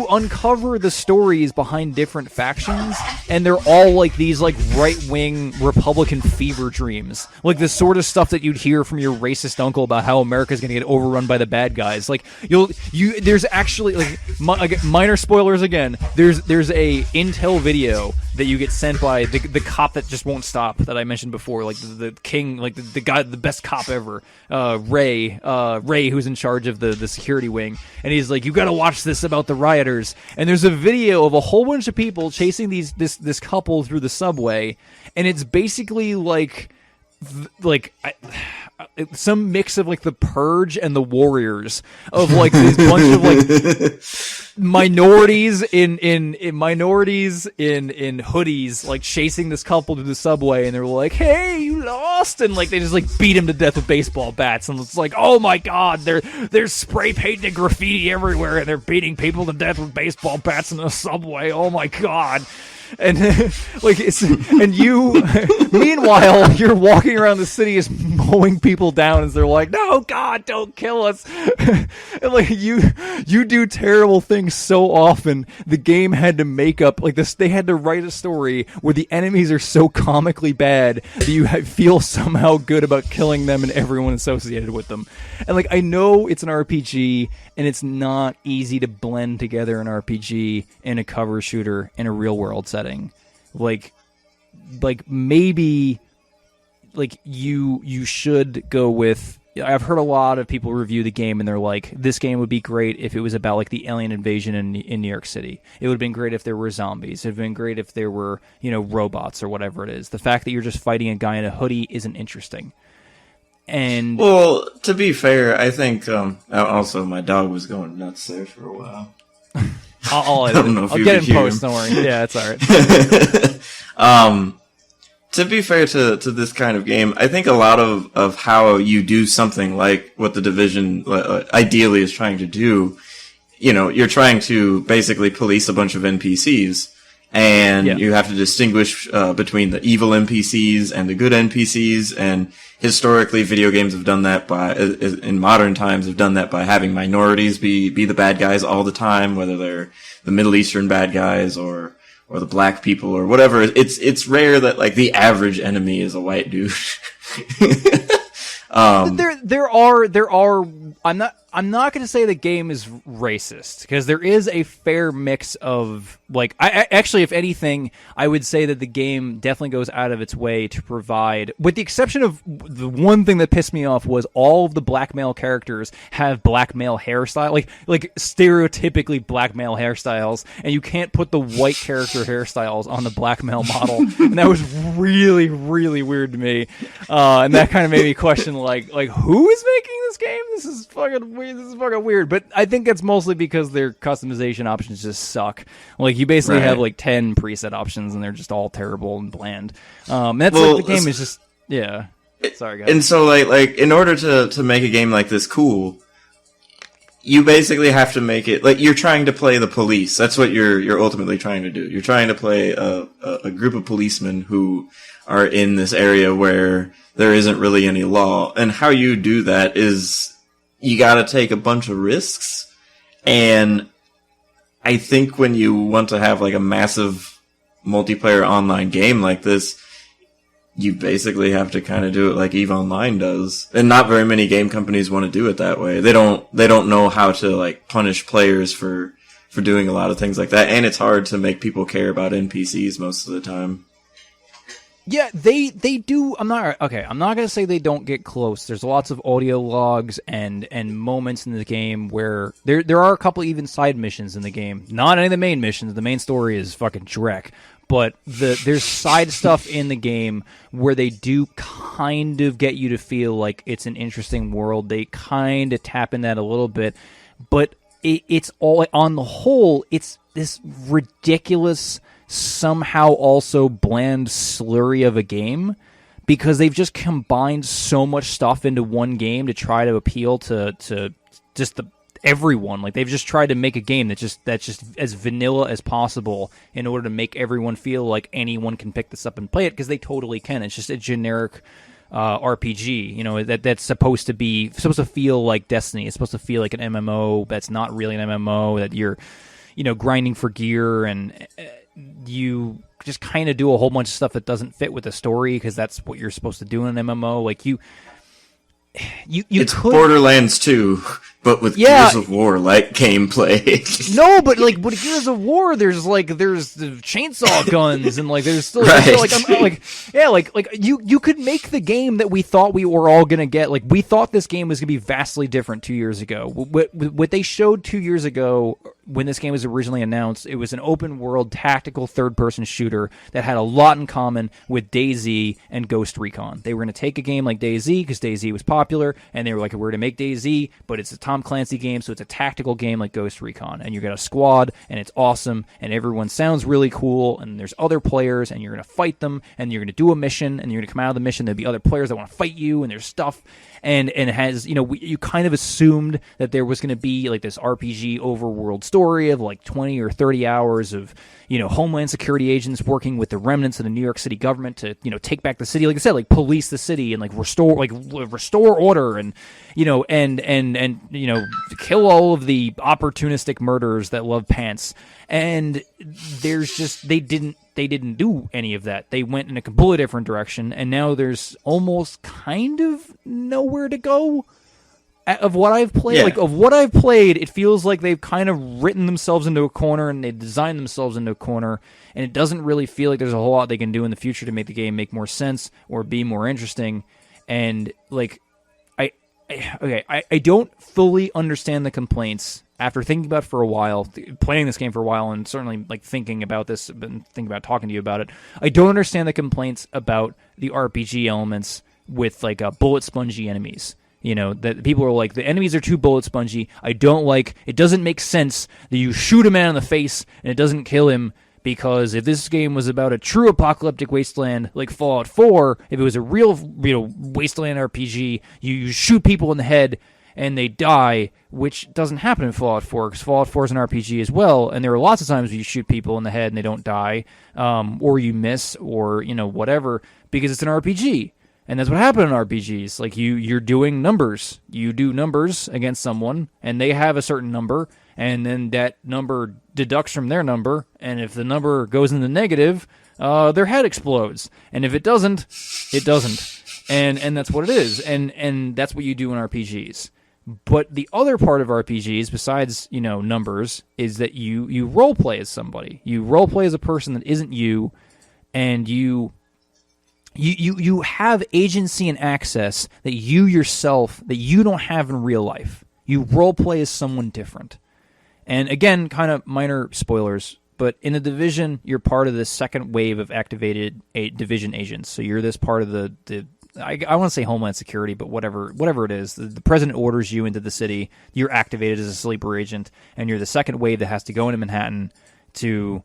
uncover the stories behind different factions, and they're all like these like right-wing Republican fever dreams. Like, the sort of stuff that you'd hear from your racist uncle about how America's going to get overrun by the bad guys. Like, there's actually like minor spoilers again. There's a intel video that you get sent by the cop that just won't stop, that I mentioned before, like the king, like the guy, the best cop ever, Ray, who's in charge of the security wing, and he's like, you got to watch this about the rioters. And there's a video of a whole bunch of people chasing this couple through the subway, and it's basically like some mix of like the Purge and the Warriors, of like this bunch of like minorities in hoodies like chasing this couple to the subway, and they're like, hey, you lost, and like they just like beat him to death with baseball bats, and it's like, oh my god, they're spray painting graffiti everywhere, and they're beating people to death with baseball bats in the subway. Oh my god. And like, meanwhile, you're walking around the city just mowing people down as they're like, no, God, don't kill us. And like, you do terrible things so often. The game had to make up like this. They had to write a story where the enemies are so comically bad that you feel somehow good about killing them and everyone associated with them. And like, I know it's an RPG, and it's not easy to blend together an RPG and a cover shooter in a real world setting. like maybe like you should go with. I've heard a lot of people review the game and they're like, this game would be great if it was about like the alien invasion in New York City. It would have been great if there were zombies. It would have been great if there were, robots or whatever it is. The fact that you're just fighting a guy in a hoodie isn't interesting. And well, to be fair, I think also my dog was going nuts there for a while. I'll get it in post, don't worry. Yeah, it's all right. To be fair to this kind of game, I think a lot of how you do something like what the Division ideally is trying to do, you're trying to basically police a bunch of NPCs, and you have to distinguish between the evil NPCs and the good NPCs, and historically video games have done that in modern times have done that by having minorities be the bad guys all the time, whether they're the Middle Eastern bad guys or the black people or whatever. It's rare that like the average enemy is a white dude. There are. I'm not going to say the game is racist, because there is a fair mix of like. I actually, if anything, I would say that the game definitely goes out of its way to provide, with the exception of the one thing that pissed me off was all of the black male characters have black male hairstyle, like stereotypically black male hairstyles, and you can't put the white character hairstyles on the black male model, and that was really, really weird to me, and that kind of made me question like who is making this game? This is fucking weird. This is fucking weird. But I think that's mostly because their customization options just suck. Like you basically have like 10 preset options, and they're just all terrible and bland. That's like the game is just Sorry, guys. And so like in order to make a game like this cool, you basically have to make it like you're trying to play the police. That's what you're ultimately trying to do. You're trying to play a group of policemen who are in this area where there isn't really any law. And how you do that is you got to take a bunch of risks. And I think when you want to have like a massive multiplayer online game like this, you basically have to kind of do it like EVE Online does. And not very many game companies want to do it that way. They don't know how to like punish players for doing a lot of things like that. And it's hard to make people care about NPCs most of the time. Yeah, they do. I'm not gonna say they don't get close. There's lots of audio logs and moments in the game where there are a couple even side missions in the game. Not any of the main missions. The main story is fucking Shrek. But there's side stuff in the game where they do kind of get you to feel like it's an interesting world. They kind of tap in that a little bit, but it's all on the whole. It's this ridiculous, somehow also bland slurry of a game, because they've just combined so much stuff into one game to try to appeal to just everyone. Like they've just tried to make a game that's just as vanilla as possible in order to make everyone feel like anyone can pick this up and play it, because they totally can. It's just a generic RPG, that's supposed to feel like Destiny. It's supposed to feel like an MMO that's not really an MMO, that you're grinding for gear, and you just kind of do a whole bunch of stuff that doesn't fit with the story, because that's what you're supposed to do in an MMO. Like it's Borderlands 2, but with Gears of War like gameplay. No, but like with Gears of War, there's the chainsaw guns, and like there's still you could make the game that we thought we were all gonna get. Like we thought this game was gonna be vastly different 2 years ago. What they showed 2 years ago when this game was originally announced, it was an open world tactical third-person shooter that had a lot in common with DayZ and Ghost Recon. They were going to take a game like DayZ, because DayZ was popular, and they were like, we're going to make DayZ, but it's a Tom Clancy game, so it's a tactical game like Ghost Recon. And you got a squad, and it's awesome, and everyone sounds really cool, and there's other players, and you're going to fight them, and you're going to do a mission, and you're going to come out of the mission, there'll be other players that want to fight you, and there's stuff. And it has, you kind of assumed that there was going to be like this RPG overworld story of like 20 or 30 hours of, Homeland Security agents working with the remnants of the New York City government to, take back the city. Like I said, like police the city and like restore order and, kill all of the opportunistic murderers that love pants. And there's just, they didn't do any of that. They went in a completely different direction, and now there's almost kind of nowhere to go. of what I've played, it feels like they've kind of written themselves into a corner and they designed themselves into a corner, and it doesn't really feel like there's a whole lot they can do in the future to make the game make more sense or be more interesting. And like, I don't fully understand the complaints after thinking about it for a while, playing this game for a while, and certainly like thinking about this, and thinking about talking to you about it. I don't understand the complaints about the RPG elements with like bullet spongy enemies. You know, that people are like, the enemies are too bullet spongy. I don't like, it doesn't make sense that you shoot a man in the face and it doesn't kill him, because if this game was about a true apocalyptic wasteland like Fallout 4, if it was a real, wasteland RPG, you shoot people in the head and they die, which doesn't happen in Fallout 4, because Fallout 4 is an RPG as well, and there are lots of times where you shoot people in the head and they don't die, or you miss, or, whatever, because it's an RPG. And that's what happened in RPGs. Like, you're doing numbers. You do numbers against someone, and they have a certain number, and then that number deducts from their number, and if the number goes in the negative, their head explodes. And if it doesn't, it doesn't. And that's what it is. And that's what you do in RPGs. But the other part of RPGs, besides, numbers, is that you roleplay as somebody. You roleplay as a person that isn't you, and you have agency and access that you yourself, that you don't have in real life. You roleplay as someone different. And again, kind of minor spoilers, but in the Division, you're part of the second wave of activated Division agents. So you're this part of the I want to say Homeland Security, but whatever it is. The president orders you into the city. You're activated as a sleeper agent, and you're the second wave that has to go into Manhattan to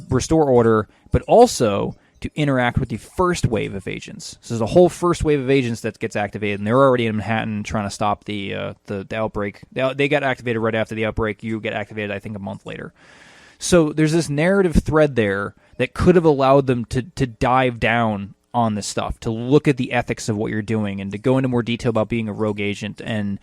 restore order, but also to interact with the first wave of agents. So there's a whole first wave of agents that gets activated, and they're already in Manhattan trying to stop the outbreak. They got activated right after the outbreak. You get activated, I think, a month later. So there's this narrative thread there that could have allowed them to dive down on this stuff, to look at the ethics of what you're doing, and to go into more detail about being a rogue agent, and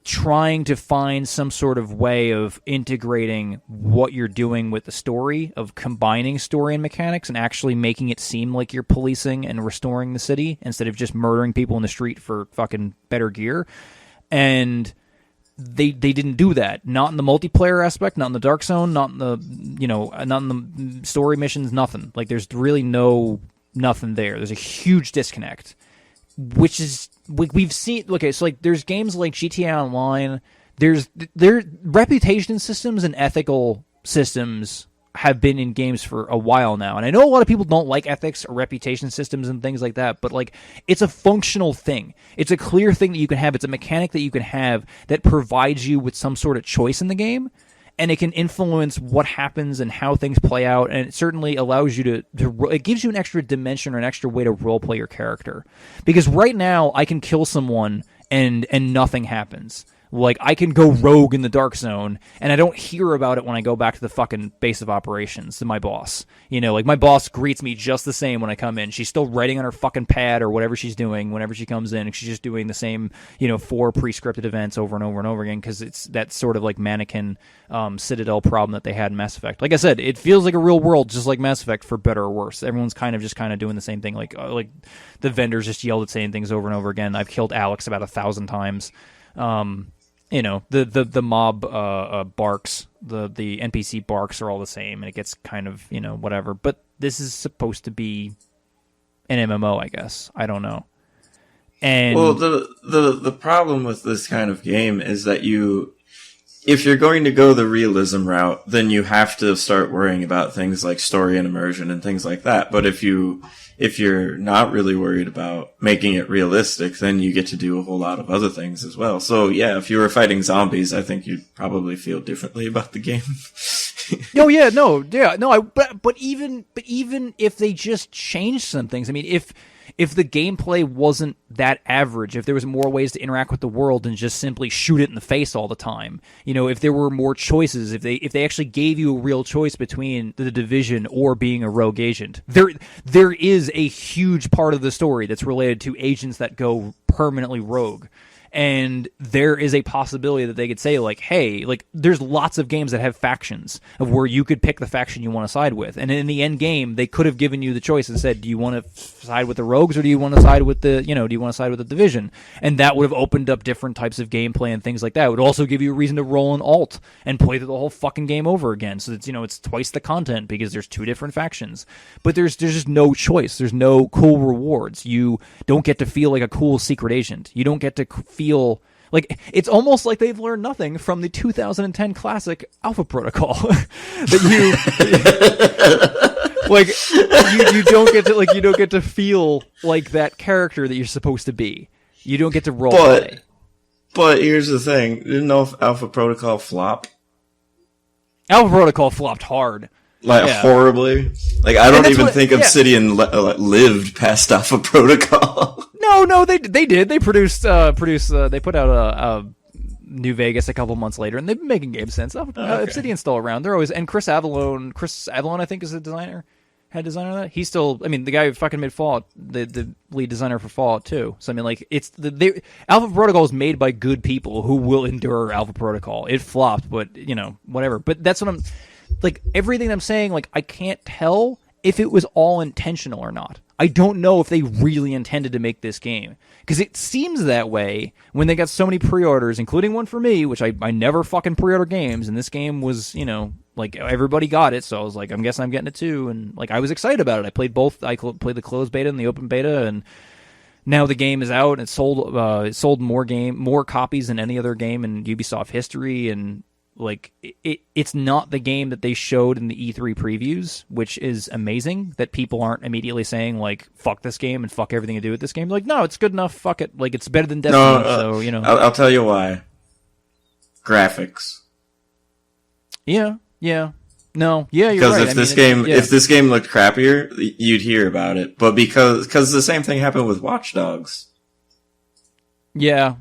trying to find some sort of way of integrating what you're doing with the story, of combining story and mechanics and actually making it seem like you're policing and restoring the city instead of just murdering people in the street for fucking better gear. And they didn't do that. Not in the multiplayer aspect, not in the Dark Zone, not in the not in the story missions, nothing. Like, there's really nothing there. There's a huge disconnect, which is we've seen. Okay, so like there's games like GTA Online. Their reputation systems and ethical systems have been in games for a while now, and I know a lot of people don't like ethics or reputation systems and things like that, but like, it's a functional thing. It's a clear thing that you can have. It's a mechanic that you can have that provides you with some sort of choice in the game, and it can influence what happens and how things play out, and it certainly allows you to it gives you an extra dimension or an extra way to roleplay your character. Because right now, I can kill someone and nothing happens. Like, I can go rogue in the Dark Zone, and I don't hear about it when I go back to the fucking base of operations to my boss. Like, my boss greets me just the same when I come in. She's still writing on her fucking pad or whatever she's doing whenever she comes in, and she's just doing the same, 4 pre-scripted events over and over and over again, because it's that sort of, like, mannequin Citadel problem that they had in Mass Effect. Like I said, it feels like a real world, just like Mass Effect, for better or worse. Everyone's kind of doing the same thing. Like the vendors just yelled at saying things over and over again. I've killed Alex about 1,000 times. The mob barks, the NPC barks are all the same, and it gets kind of, whatever. But this is supposed to be an MMO, I guess. I don't know. And well, the problem with this kind of game is that if you're going to go the realism route, then you have to start worrying about things like story and immersion and things like that. But if you're not really worried about making it realistic, then you get to do a whole lot of other things as well. So yeah, if you were fighting zombies, I think you'd probably feel differently about the game. But even if they just changed some things, I mean, if the gameplay wasn't that average, if there was more ways to interact with the world than just simply shoot it in the face all the time, if there were more choices, if they actually gave you a real choice between the Division or being a rogue agent, there is a huge part of the story that's related to agents that go permanently rogue. And there is a possibility that they could say, like, hey, like, there's lots of games that have factions of where you could pick the faction you want to side with. And in the end game, they could have given you the choice and said, do you want to side with the rogues or do you want to side with the, do you want to side with the Division? And that would have opened up different types of gameplay and things like that. It would also give you a reason to roll an alt and play through the whole fucking game over again. So it's, it's twice the content because there's two different factions. But there's just no choice. There's no cool rewards. You don't get to feel like a cool secret agent. You don't get to feel like it's almost like they've learned nothing from the 2010 classic Alpha Protocol. That you don't get to feel like that character that you're supposed to be. You don't get to role play. But here's the thing: didn't know if Alpha Protocol flop. Alpha Protocol flopped hard. Horribly. Like, I don't even think Obsidian lived past Alpha Protocol. No, they did. They they put out a New Vegas a couple months later, and they've been making games since. Obsidian's still around. They're always, and Chris Avalon, I think, is the head designer of that. He's still, the guy who fucking made Fallout, the lead designer for Fallout 2. So, it's Alpha Protocol is made by good people who will endure Alpha Protocol. It flopped, but, whatever. But that's what I'm, like, everything I'm saying, like, I can't tell if it was all intentional or not. I don't know if they really intended to make this game. Because it seems that way when they got so many pre-orders, including one for me, which I never fucking pre-order games, and this game was, like, everybody got it, so I was like, I'm guessing I'm getting it too, and, like, I was excited about it. I played both. I played the closed beta and the open beta, and now the game is out, and it sold more copies than any other game in Ubisoft history, and like it's not the game that they showed in the E3 previews, which is amazing that people aren't immediately saying like fuck this game and fuck everything to do with this game. Like, no, it's good enough, fuck it, like it's better than Destiny. So I'll tell you why. Graphics. Yeah no yeah you're because right. If this game looked crappier, you'd hear about it, but because the same thing happened with Watch Dogs. Yeah.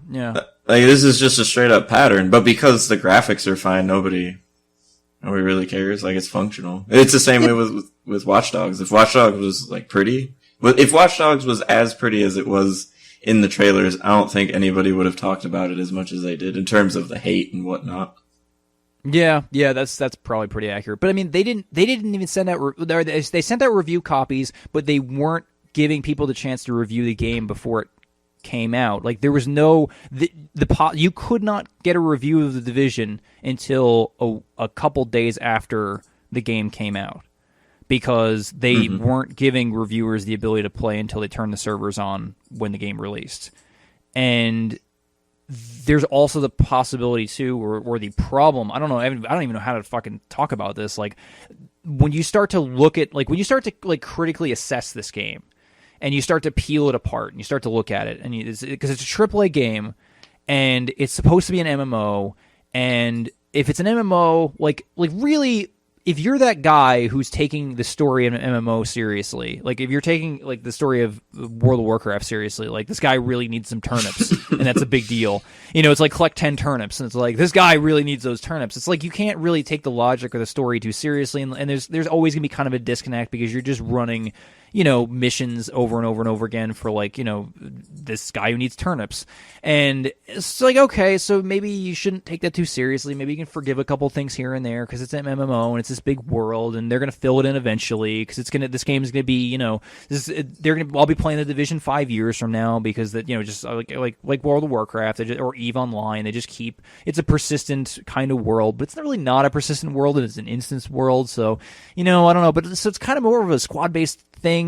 Like, this is just a straight up pattern, but because the graphics are fine, nobody really cares. Like, it's functional. It's the same way with Watch Dogs. If Watch Dogs was, like, pretty, if Watch Dogs was as pretty as it was in the trailers, I don't think anybody would have talked about it as much as they did in terms of the hate and whatnot. Yeah, that's probably pretty accurate. But they didn't even send out, they sent out review copies, but they weren't giving people the chance to review the game before it came out. Like, there was no you could not get a review of the Division until a couple days after the game came out, because they weren't giving reviewers the ability to play until they turned the servers on when the game released. And there's also the possibility too, or the problem, I don't even know how to fucking talk about this, like when you start to look at, like when you start to like critically assess this game and you start to peel it apart and you start to look at it, and because it's a AAA game and it's supposed to be an MMO, and if it's an MMO, like really, if you're that guy who's taking the story of an MMO seriously, like if you're taking like the story of World of Warcraft seriously, like this guy really needs some turnips, and that's a big deal. It's like collect 10 turnips, and it's like this guy really needs those turnips. It's like you can't really take the logic or the story too seriously, and there's always gonna be kind of a disconnect because you're just running missions over and over and over again for like, this guy who needs turnips. And it's like, okay, so maybe you shouldn't take that too seriously. Maybe you can forgive a couple things here and there because it's an MMO and it's this big world and they're going to fill it in eventually because this game is going to be, I'll be playing the Division 5 years from now because that, just like World of Warcraft or EVE Online, they just keep, it's a persistent kind of world, but it's not really not a persistent world. It's an instance world. So, I don't know, but so it's kind of more of a squad-based thing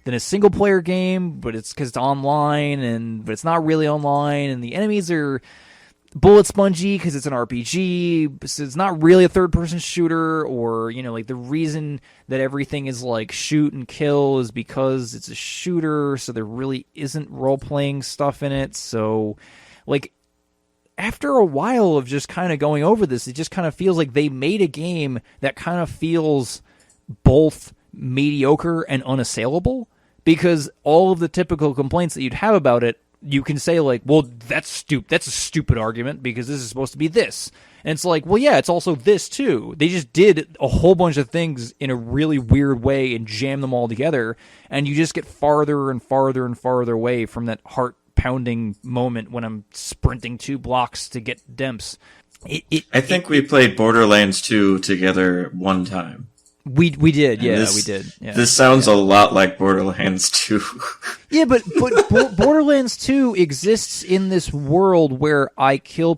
than a single player game, but it's because it's online, but it's not really online, and the enemies are bullet spongy because it's an RPG, so it's not really a third person shooter, or like the reason that everything is like shoot and kill is because it's a shooter, so there really isn't role playing stuff in it. So like after a while of just kind of going over this, it just kind of feels like they made a game that kind of feels both mediocre and unassailable, because all of the typical complaints that you'd have about it, you can say like, well, that's a stupid argument because this is supposed to be this. And it's like, well, yeah, it's also this too. They just did a whole bunch of things in a really weird way and jammed them all together, and you just get farther and farther and farther away from that heart pounding moment when I'm sprinting 2 blocks to get demps. I think we played Borderlands 2 together one time. We did, yeah, we did. Yeah, this sounds a lot like Borderlands 2. Yeah, but Borderlands 2 exists in this world where I kill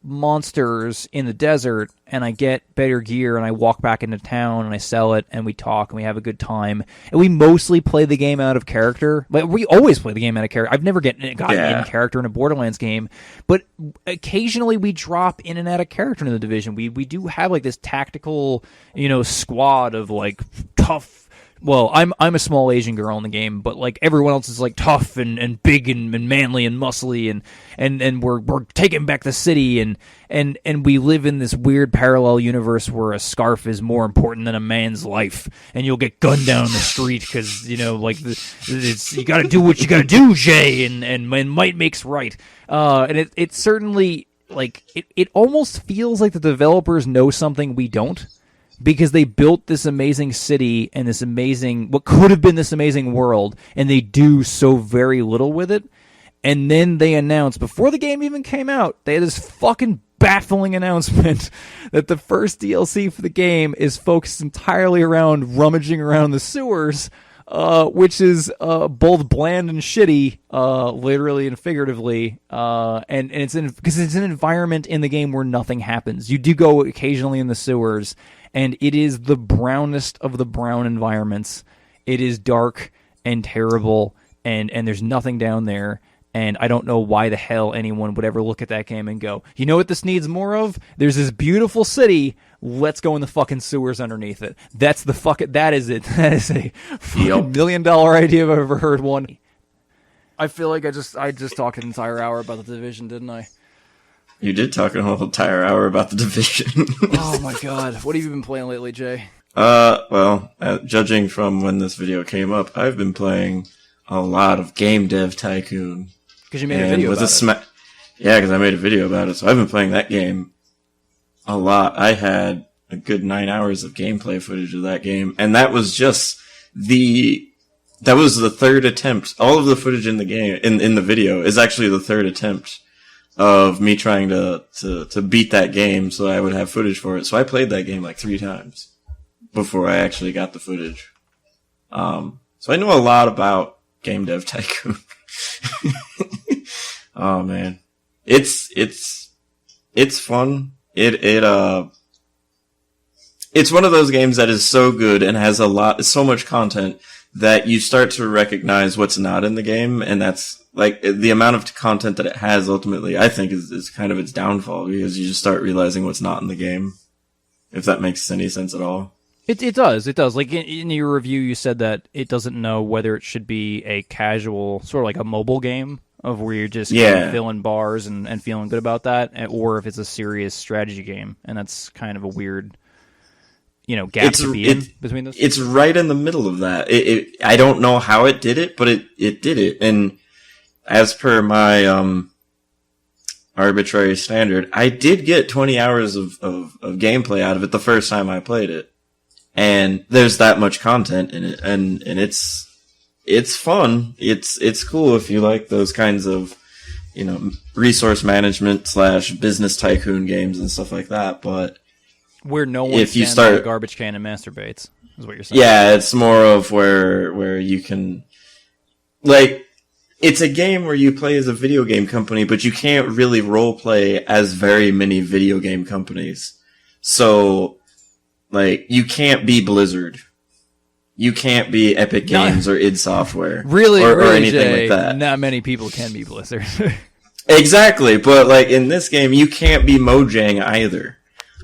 monsters in the desert, and I get better gear, and I walk back into town, and I sell it, and we talk, and we have a good time. And we mostly play the game out of character. Like, we always play the game out of character. I've never gotten in character in a Borderlands game, but occasionally we drop in and out of character in the Division. We do have, like, this tactical, squad of, like, tough. Well, I'm a small Asian girl in the game, but like everyone else is like tough and big and manly and muscly and we're taking back the city and we live in this weird parallel universe where a scarf is more important than a man's life, and you'll get gunned down in the street because you got to do what you got to do, Jay, and might makes right. And it certainly it almost feels like the developers know something we don't. Because they built this amazing city and what could have been this amazing world, and they do so very little with it. And then they announced, before the game even came out, they had this fucking baffling announcement that the first DLC for the game is focused entirely around rummaging around the sewers, which is both bland and shitty, literally and figuratively. And because it's an environment in the game where nothing happens. You do go occasionally in the sewers, and it is the brownest of the brown environments. It is dark and terrible, and there's nothing down there. And I don't know why the hell anyone would ever look at that game and go, you know what this needs more of? There's this beautiful city. Let's go in the fucking sewers underneath it. That is it. That is a $1 million idea if I've ever heard one. I feel like I just talked an entire hour about the Division, didn't I? You did talk a whole entire hour about the Division. Oh my god. What have you been playing lately, Jay? Judging from when this video came up, I've been playing a lot of Game Dev Tycoon. Because you made a video about it. Yeah, because I made a video about it. So I've been playing that game a lot. I had a good 9 hours of gameplay footage of that game, and that was just the third attempt. All of the footage in the game, in the video, is actually the third attempt of me trying to beat that game so I would have footage for it. So I played that game like 3 times before I actually got the footage. So I know a lot about Game Dev Tycoon. Oh man. It's fun. It's one of those games that is so good and has so much content that you start to recognize what's not in the game, and that's like the amount of content that it has ultimately, I think, is kind of its downfall, because you just start realizing what's not in the game, if that makes any sense at all. It does. Like in your review, you said that it doesn't know whether it should be a casual, sort of like a mobile game of where you're just kind of filling bars and feeling good about that, or if it's a serious strategy game, and that's kind of a weird, gap to be in between those. It's right in the middle of that. I don't know how it did it, but it did it. And as per my arbitrary standard, I did get 20 hours of gameplay out of it the first time I played it. And there's that much content in it, and it's fun. It's cool if you like those kinds of, resource management / business tycoon games and stuff like that. But where no one stands on a garbage can and masturbates is what you're saying. Yeah, it's more of where you can, like, it's a game where you play as a video game company, but you can't really role play as very many video game companies. So, like, you can't be Blizzard. You can't be Epic Games or id Software. Really, or anything Jay, like that. Not many people can be Blizzard. Exactly, but like in this game, you can't be Mojang either.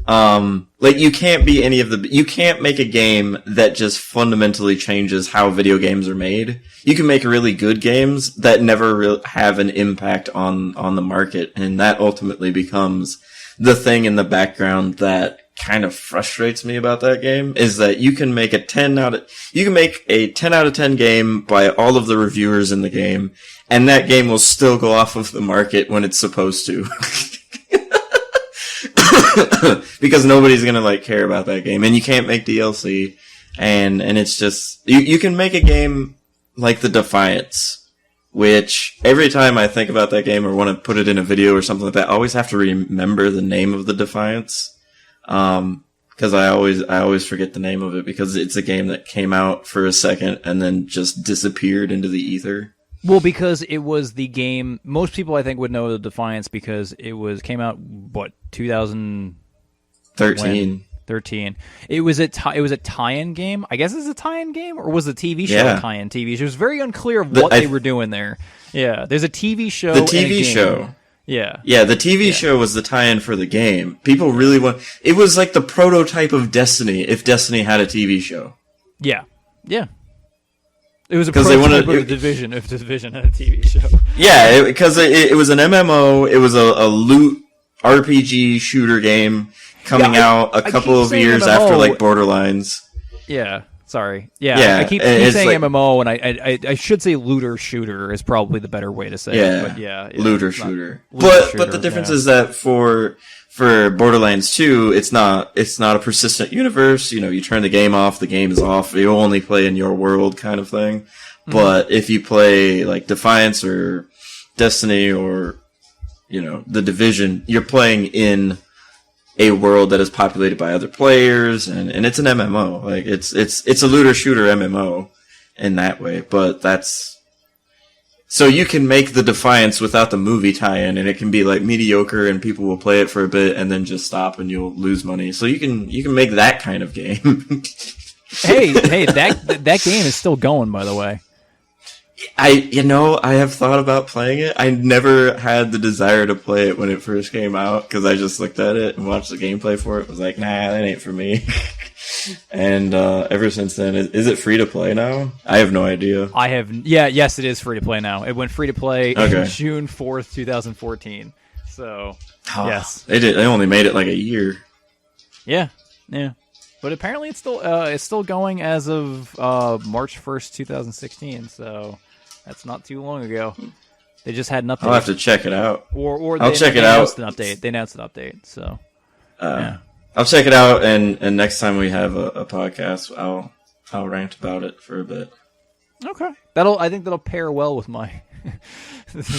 Like you can't be you can't make a game that just fundamentally changes how video games are made. You can make really good games that never have an impact on the market, and that ultimately becomes the thing in the background that kind of frustrates me about that game, is that you can make a 10 out of 10 game by all of the reviewers in the game, and that game will still go off of the market when it's supposed to. Because nobody's gonna care about that game, and you can't make DLC, and it's just, you can make a game like the Defiance, which every time I think about that game or want to put it in a video or something like that, I always have to remember the name of the Defiance. Because I always forget the name of it because it's a game that came out for a second and then just disappeared into the ether. Well, because it was the game. Most people, I think, would know the Defiance because came out 2013. 13. It was a tie-in game. I guess it's a tie-in game, or was the TV show a tie-in TV show? It was very unclear of what they were doing there. Yeah, there's a TV show. The TV show. Yeah. Yeah, the TV show was the tie-in for the game. People really it was like the prototype of Destiny if Destiny had a TV show. Yeah. Yeah. It was a prototype of the Division if the Division had a TV show. Yeah, because it was an MMO, it was a loot RPG shooter game coming out a couple of years MMO. after like Borderlands. Yeah. Sorry. Yeah. I keep saying like, MMO, and I should say looter shooter is probably the better way to say it. But looter shooter. But the difference is that for Borderlands 2, it's not a persistent universe. You know, you turn the game off, the game is off. You only play in your world kind of thing. Mm-hmm. But if you play like Defiance or Destiny or, you know, The Division, you're playing in a world that is populated by other players, and it's an MMO. Like it's a looter shooter MMO in that way, but that's so you can make the Defiance without the movie tie-in, and it can be like mediocre, and people will play it for a bit and then just stop, and you'll lose money. So you can make that kind of game. hey, that game is still going, by the way. I have thought about playing it. I never had the desire to play it when it first came out because I just looked at it and watched the gameplay for it. Was like, nah, that ain't for me. And ever since then, is it free to play now? I have no idea. Yes, it is free to play now. It went free to play in June 4th, 2014. So, yes. They only made it like a year. Yeah. But apparently it's still going as of March 1st, 2016. So that's not too long ago. They just had an update. I'll have to check it out. Or I'll check it out. They announced an update. So I'll check it out, and next time we have a podcast, I'll rant about it for a bit. Okay, I think that'll pair well with my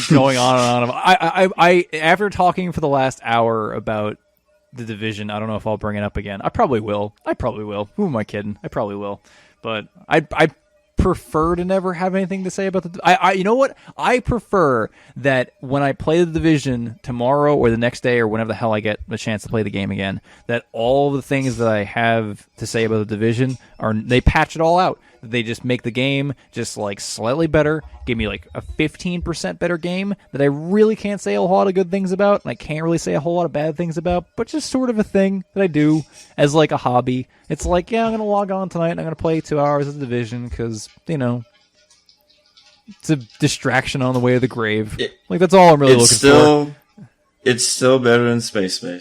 going on and on. I after talking for the last hour about the Division, I don't know if I'll bring it up again. I probably will. Who am I kidding? I probably will. But I prefer to never have anything to say about the. You know what? I prefer that when I play the Division tomorrow or the next day or whenever the hell I get the chance to play the game again, that all the things that I have to say about the Division they patch it all out. They just make the game just like slightly better, give me like a 15% better game that I really can't say a whole lot of good things about, and I can't really say a whole lot of bad things about, but just sort of a thing that I do as like a hobby. It's like, yeah, I'm going to log on tonight and I'm going to play 2 hours of the Division because, you know, it's a distraction on the way to the grave. Like, that's all I'm really looking for. It's still better than Space. Yeah.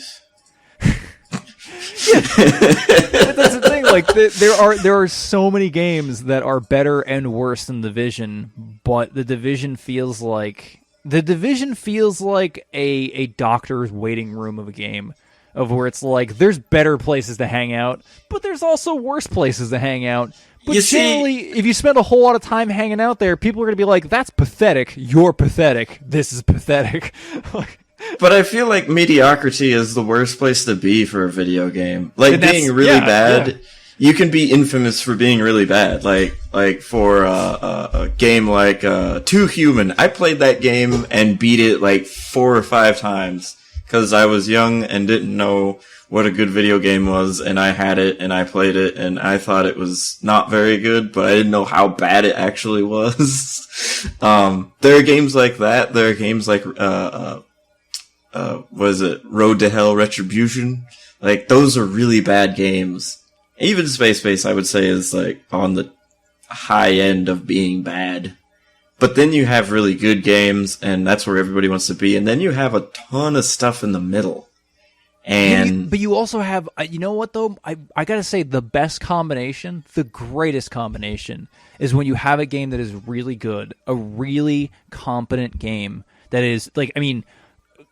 But that's the thing. Like, there are so many games that are better and worse than Division, but the Division feels like a doctor's waiting room of a game, of where it's like there's better places to hang out, but there's also worse places to hang out. But generally, if you spend a whole lot of time hanging out there, people are going to be like, "That's pathetic. You're pathetic. This is pathetic." But I feel like mediocrity is the worst place to be for a video game. Like, being really bad, you can be infamous for being really bad. Like for a game like Too Human, I played that game and beat it like 4 or 5 times because I was young and didn't know what a good video game was, and I had it and I played it and I thought it was not very good, but I didn't know how bad it actually was. There are games like that. There are games like Road to Hell Retribution. Like, those are really bad games. Even Space, I would say, is like on the high end of being bad. But then you have really good games, and that's where everybody wants to be. And then you have a ton of stuff in the middle. And but you also have, you know what though? I gotta say, the best combination, the greatest combination, is when you have a game that is really good, a really competent game that is like, I mean,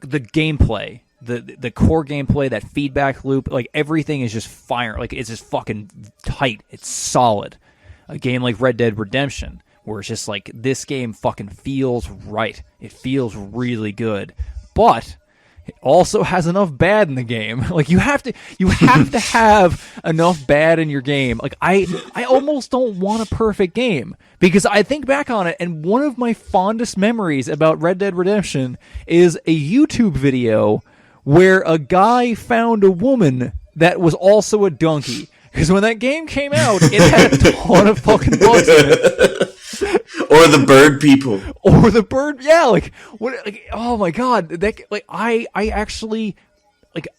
the gameplay, the core gameplay, that feedback loop, like everything is just fire. Like, it's just fucking tight. It's solid. A game like Red Dead Redemption, where it's just like, this game fucking feels right. It feels really good. But it also has enough bad in the game. Like, you have to have enough bad in your game. Like, I almost don't want a perfect game, because I think back on it, and one of my fondest memories about Red Dead Redemption is a YouTube video where a guy found a woman that was also a donkey. Because when that game came out, it had a ton of fucking bugs in it. Or the bird people. Or the bird, yeah, like, what, like, oh my god, that, like, I actually, like,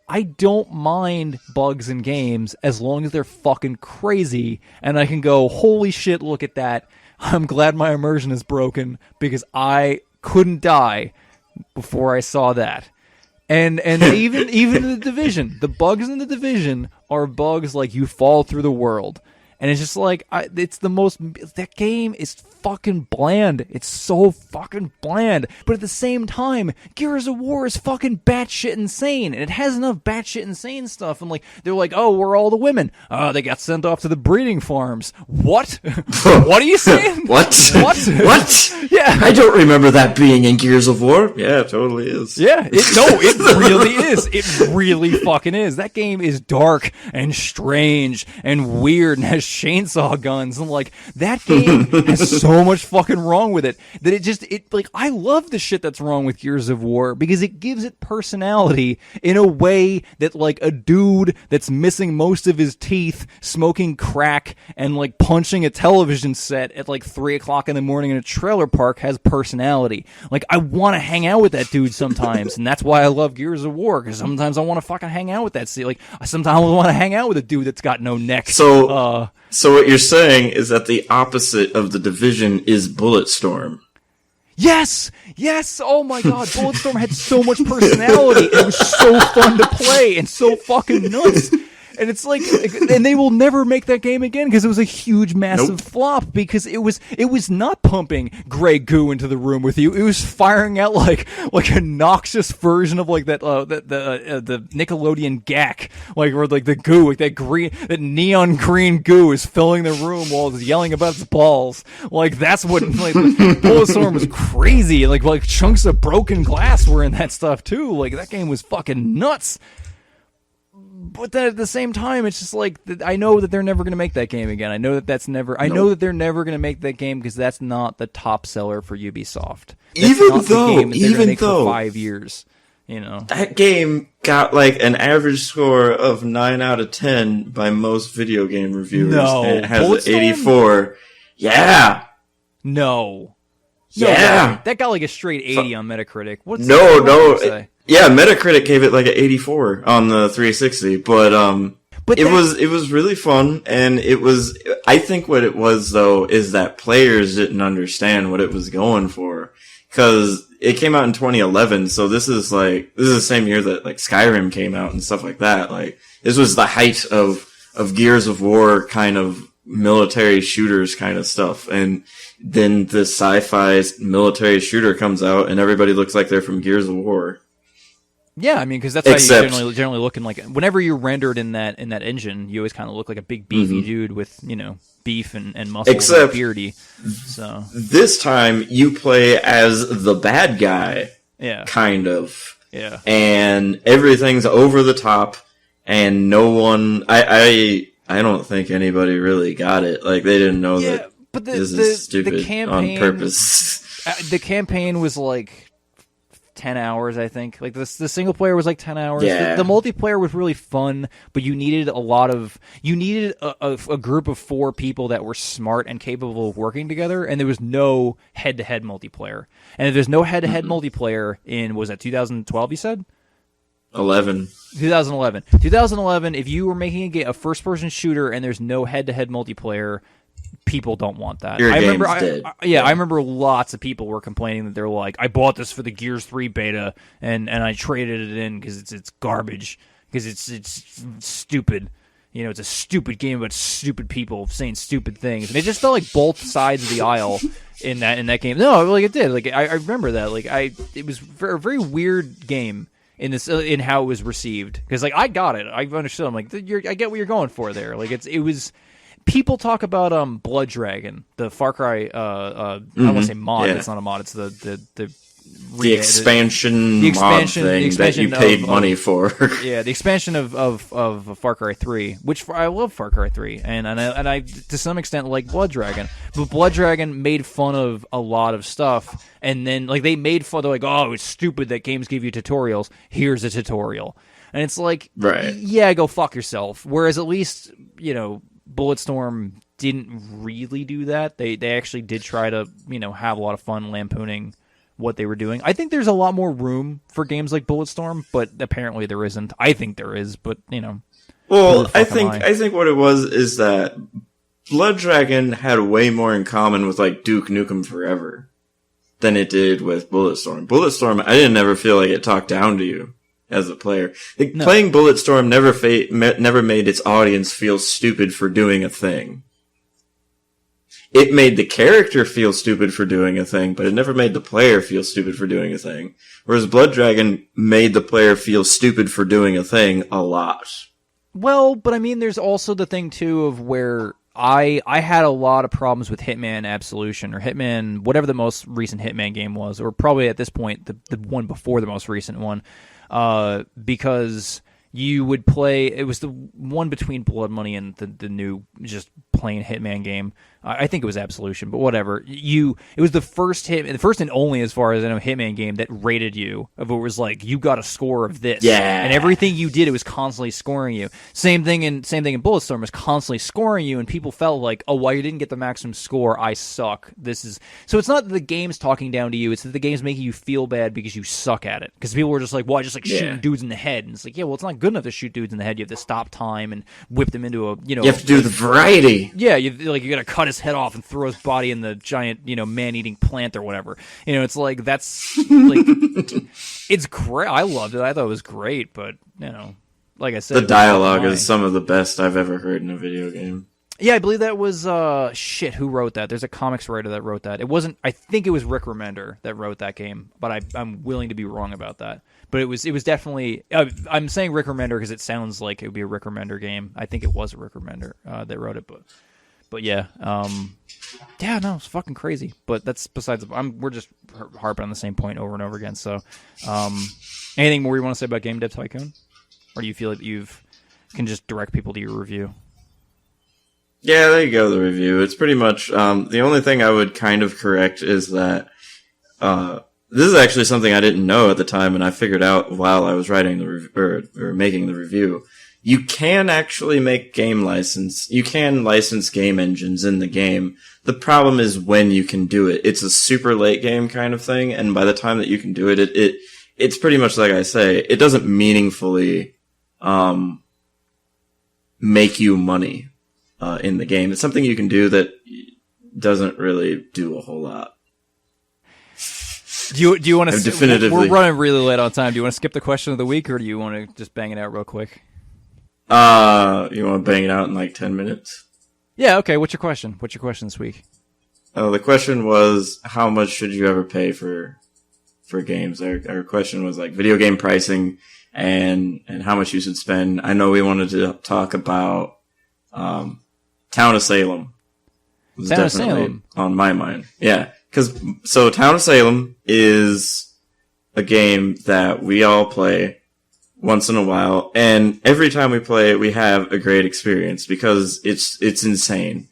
I don't mind bugs in games as long as they're fucking crazy, and I can go, holy shit, look at that, I'm glad my immersion is broken, because I couldn't die before I saw that. And even in the Division, the bugs in the Division are bugs like you fall through the world. And it's just like, it's the most, that game is fucking bland. It's so fucking bland. But at the same time, Gears of War is fucking batshit insane. And it has enough batshit insane stuff. And like, they're like, oh, where are all the women? They got sent off to the breeding farms. What? What are you saying? What? What? Yeah. I don't remember that being in Gears of War. Yeah, it totally is. Yeah. It really is. It really fucking is. That game is dark and strange and weird and has chainsaw guns, and like, that game has so much fucking wrong with it that it like, I love the shit that's wrong with Gears of War because it gives it personality in a way that like a dude that's missing most of his teeth, smoking crack, and like punching a television set at like 3 o'clock in the morning in a trailer park has personality. Like, I want to hang out with that dude sometimes, and that's why I love Gears of War, because sometimes I want to fucking hang out with that. See, like, sometimes I want to hang out with a dude that's got no neck. So what you're saying is that the opposite of the Division is Bulletstorm. Yes! Oh my god, Bulletstorm had so much personality. It was so fun to play and so fucking nuts. And it's like, and they will never make that game again because it was a huge, massive flop, because it was not pumping gray goo into the room with you. It was firing out like a noxious version of like that the Nickelodeon gack, like, where like the goo, like that neon green goo is filling the room while it's yelling about its balls. Like, that's what, like, Bulletstorm was crazy. Like chunks of broken glass were in that stuff too. Like, that game was fucking nuts. But then at the same time, it's just like, I know that they're never going to make that game again. I know that I know that they're never going to make that game because that's not the top seller for Ubisoft. That's even though, for 5 years, you know, that game got like an average score of 9 out of 10 by most video game reviewers. No, and it has an 84. Yeah. No. Yeah. That got like a straight 80 on Metacritic. No. Yeah, Metacritic gave it like an 84 on the 360, but it was really fun, and I think what it was though is that players didn't understand what it was going for, cause it came out in 2011, so this is the same year that like Skyrim came out and stuff like that. Like, this was the height of Gears of War kind of military shooters kind of stuff, and then the sci-fi military shooter comes out and everybody looks like they're from Gears of War. Yeah, I mean, because that's how you generally looking like. Whenever you're rendered in that engine, you always kind of look like a big beefy dude with, you know, beef and muscles and beardy. So this time you play as the bad guy. Yeah. Kind of. Yeah. And everything's over the top, and no one I don't think anybody really got it. Like, they didn't know that this is stupid on purpose. The campaign was like 10 hours, I think. Like, the single player was like 10 hours. Yeah. The multiplayer was really fun, but you needed a group of 4 people that were smart and capable of working together, and there was no head-to-head multiplayer. And if there's no head-to-head multiplayer in, was that 2012 you said? 2011. 2011, if you were making a first-person shooter and there's no head-to-head multiplayer, people don't want that. I remember lots of people were complaining that they're like, I bought this for the Gears 3 beta and I traded it in because it's garbage, because it's stupid. You know, it's a stupid game about stupid people saying stupid things, and it just felt like both sides of the aisle in that game. No, like, it did. Like, I remember that. Like, it was a very weird game in how it was received, because like, I got it. I understood. I'm like, I get what you're going for there. Like, it was. people talk about Blood Dragon, the Far Cry. I don't want to say mod. Yeah. It's not a mod. It's the expansion mod thing that you paid money for. Yeah, the expansion of Far Cry 3, which I love Far Cry 3, and I to some extent like Blood Dragon, but Blood Dragon made fun of a lot of stuff, and then like they made fun. They're like, oh, it's stupid that games give you tutorials. Here's a tutorial, and it's like, right, yeah, go fuck yourself. Whereas at least Bulletstorm didn't really do that. They actually did try to have a lot of fun lampooning what they were doing. I think there's a lot more room for games like Bulletstorm, but apparently there isn't. I think there is, but Well, I think what it was is that Blood Dragon had way more in common with like Duke Nukem Forever than it did with Bulletstorm. Bulletstorm, I didn't ever feel like it talked down to you as a player. Like, no. Playing Bulletstorm never made its audience feel stupid for doing a thing. It made the character feel stupid for doing a thing, but it never made the player feel stupid for doing a thing. Whereas Blood Dragon made the player feel stupid for doing a thing a lot. Well, but I mean, there's also the thing, too, of where I had a lot of problems with Hitman Absolution, or Hitman, whatever the most recent Hitman game was, or probably at this point, the one before the most recent one, because you would play, it was the one between Blood Money and the new, just plain Hitman game. I think it was Absolution, but whatever. It was the first and only, as far as I know, Hitman game that rated you. Of it was like, you got a score of this, yeah, and everything you did, it was constantly scoring you. Same thing in Bulletstorm, was constantly scoring you, and people felt like, oh, well, you didn't get the maximum score, I suck. So it's not that the game's talking down to you; it's that the game's making you feel bad because you suck at it. Because people were just like, well, I just like shooting dudes in the head, and it's like, yeah, well, it's not good enough to shoot dudes in the head. You have to stop time and whip them into you have to do the variety. Yeah, you gotta cut his head off and throw his body in the giant, man-eating plant or whatever. It's like, that's like, it's great. I loved it. I thought it was great, but like I said, the dialogue is some of the best I've ever heard in a video game. Yeah, I believe that was who wrote that? There's a comics writer that wrote that. It wasn't. I think it was Rick Remender that wrote that game, but I'm willing to be wrong about that. But it was definitely. I'm saying Rick Remender because it sounds like it would be a Rick Remender game. I think it was a Rick Remender that wrote it, but yeah, it's fucking crazy. But that's besides. We're just harping on the same point over and over again. So, anything more you want to say about Game Dev Tycoon, or do you feel like can just direct people to your review? Yeah, there you go, the review. It's pretty much, the only thing I would kind of correct is that, this is actually something I didn't know at the time, and I figured out while I was writing or making the review. You can actually you can license game engines in the game. The problem is when you can do it. It's a super late game kind of thing, and by the time that you can do it, it's pretty much like I say, it doesn't meaningfully, make you money. In the game. It's something you can do that doesn't really do a whole lot. Do you want to... definitively... We're running really late on time. Do you want to skip the question of the week, or do you want to just bang it out real quick? You want to bang it out in like 10 minutes? Yeah, okay. What's your question? What's your question this week? Oh, the question was, how much should you ever pay for games? Our question was like video game pricing and how much you should spend. I know we wanted to talk about Town of Salem was Town of definitely Salem. On my mind. Yeah, so Town of Salem is a game that we all play once in a while, and every time we play it, we have a great experience because it's insane.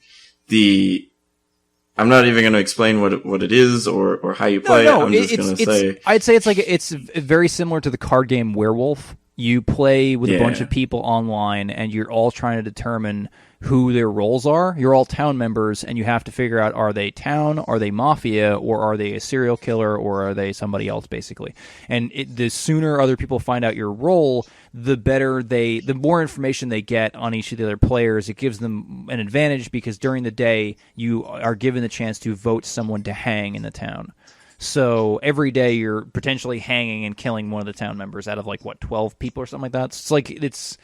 I'm not even going to explain what it is or how you play it. I'm just going to say... I'd say it's very similar to the card game Werewolf. You play with a bunch of people online, and you're all trying to determine who their roles are. You're all town members, and you have to figure out, are they town, are they mafia, or are they a serial killer, or are they somebody else, basically. And the sooner other people find out your role, the more information they get on each of the other players. It gives them an advantage because during the day, you are given the chance to vote someone to hang in the town. So every day you're potentially hanging and killing one of the town members out of 12 people or something like that. So it's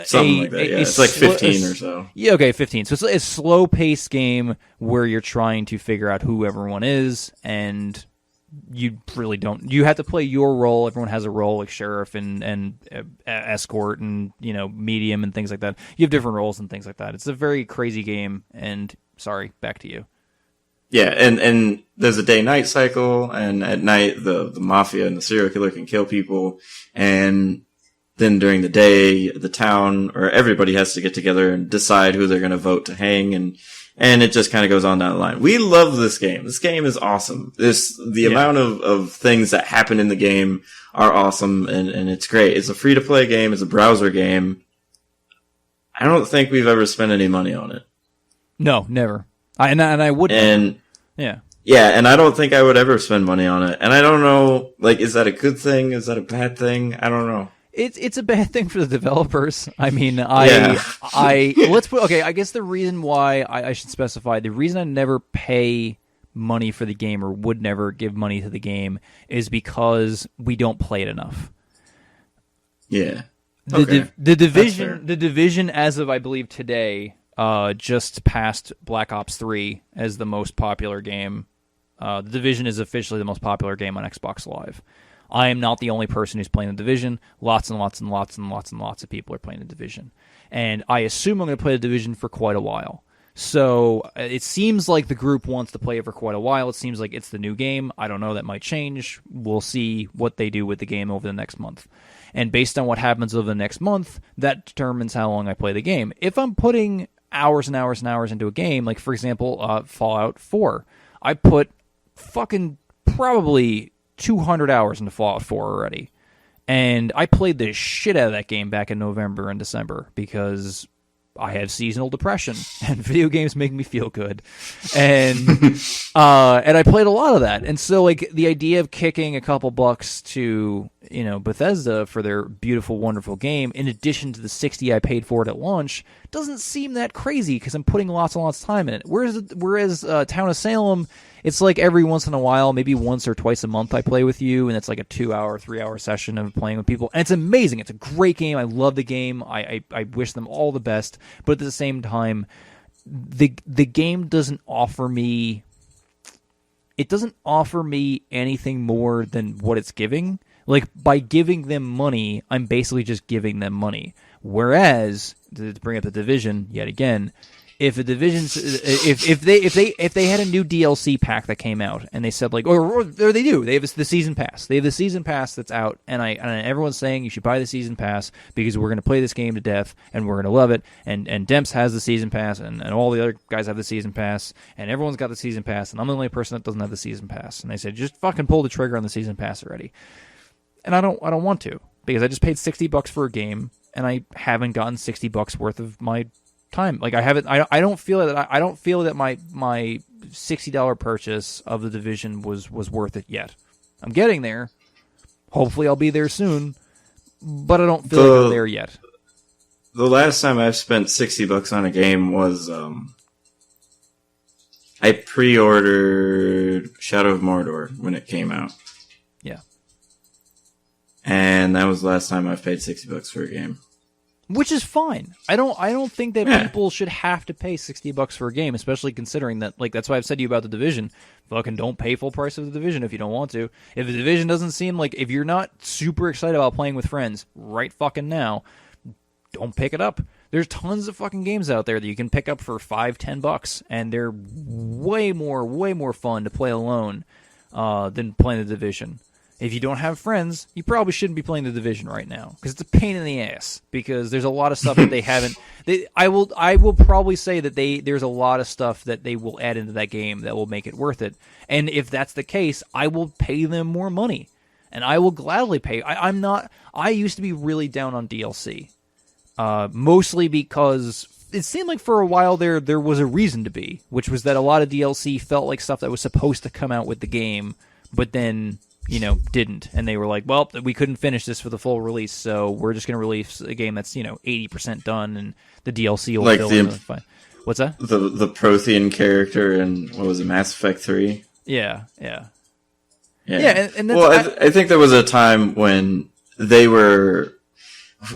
something like that. Yeah, it's like 15 or so. Yeah, okay, 15. So it's a slow-paced game where you're trying to figure out who everyone is, and you really don't. You have to play your role. Everyone has a role, like sheriff and escort and medium and things like that. You have different roles and things like that. It's a very crazy game. And sorry, back to you. Yeah, and there's a day-night cycle, and at night the mafia and the serial killer can kill people, and then during the day the town or everybody has to get together and decide who they're going to vote to hang, and it just kind of goes on down the line. We love this game. This game is awesome. The amount of things that happen in the game are awesome, and it's great. It's a free-to-play game. It's a browser game. I don't think we've ever spent any money on it. No, never. I wouldn't. Yeah, and I don't think I would ever spend money on it. And I don't know, like, is that a good thing? Is that a bad thing? I don't know. It's a bad thing for the developers. I mean, Yeah. I guess the reason why I should specify, the reason I never pay money for the game or would never give money to the game is because we don't play it enough. Yeah. The Division, as of I believe today, just passed Black Ops 3 as the most popular game. The Division is officially the most popular game on Xbox Live. I am not the only person who's playing the Division. Lots and lots and lots and lots and lots of people are playing the Division. And I assume I'm going to play the Division for quite a while. So it seems like the group wants to play it for quite a while. It seems like it's the new game. I don't know. That might change. We'll see what they do with the game over the next month. And based on what happens over the next month, that determines how long I play the game. If I'm putting hours and hours and hours into a game, like, for example, Fallout 4, I put fucking probably 200 hours into Fallout 4 already. And I played the shit out of that game back in November and December because I have seasonal depression and video games make me feel good. And and I played a lot of that. And so, like, the idea of kicking a couple bucks to, Bethesda for their beautiful, wonderful game, in addition to the $60 I paid for it at launch, doesn't seem that crazy because I'm putting lots and lots of time in it. Whereas Town of Salem, it's like every once in a while, maybe once or twice a month I play with you, and it's like a 2-hour, 3-hour session of playing with people. And it's amazing. It's a great game. I love the game. I wish them all the best. But at the same time, the game doesn't offer me... It doesn't offer me anything more than what it's giving. Like, by giving them money, I'm basically just giving them money. Whereas, to bring up the Division yet again... If the Divisions, if they had a new DLC pack that came out and they said, like, or they do, they have the season pass. They have the season pass that's out, and everyone's saying you should buy the season pass because we're going to play this game to death and we're going to love it. And Demps has the season pass, and all the other guys have the season pass, and everyone's got the season pass, and I'm the only person that doesn't have the season pass. And they said, just fucking pull the trigger on the season pass already. And I don't want to, because I just paid $60 for a game and I haven't gotten $60 worth of my time. Like, I haven't. I don't feel that. I don't feel that my $60 purchase of the Division was worth it yet. I'm getting there. Hopefully, I'll be there soon. But I don't feel like I'm there yet. The last time I've spent $60 on a game was I pre-ordered Shadow of Mordor when it came out. Yeah. And that was the last time I've paid $60 for a game. Which is fine. I don't think that people should have to pay $60 for a game, especially considering that, like, that's why I've said to you about the Division. Fucking don't pay full price of the Division if you don't want to. If the Division doesn't seem like, if you're not super excited about playing with friends right fucking now, don't pick it up. There's tons of fucking games out there that you can pick up for $5-10, and they're way more fun to play alone than playing the Division. If you don't have friends, you probably shouldn't be playing the Division right now because it's a pain in the ass. Because there's a lot of stuff that they haven't. I will probably say that there's a lot of stuff that they will add into that game that will make it worth it. And if that's the case, I will pay them more money, and I will gladly pay. I'm not. I used to be really down on DLC, mostly because it seemed like for a while there was a reason to be, which was that a lot of DLC felt like stuff that was supposed to come out with the game, but then, didn't. And they were like, well, we couldn't finish this for the full release, so we're just going to release a game that's, 80% done, and the DLC will fill in. What's that? The Prothean character in, what was it, Mass Effect 3? Yeah. Yeah, and that's, well, I think there was a time when they were...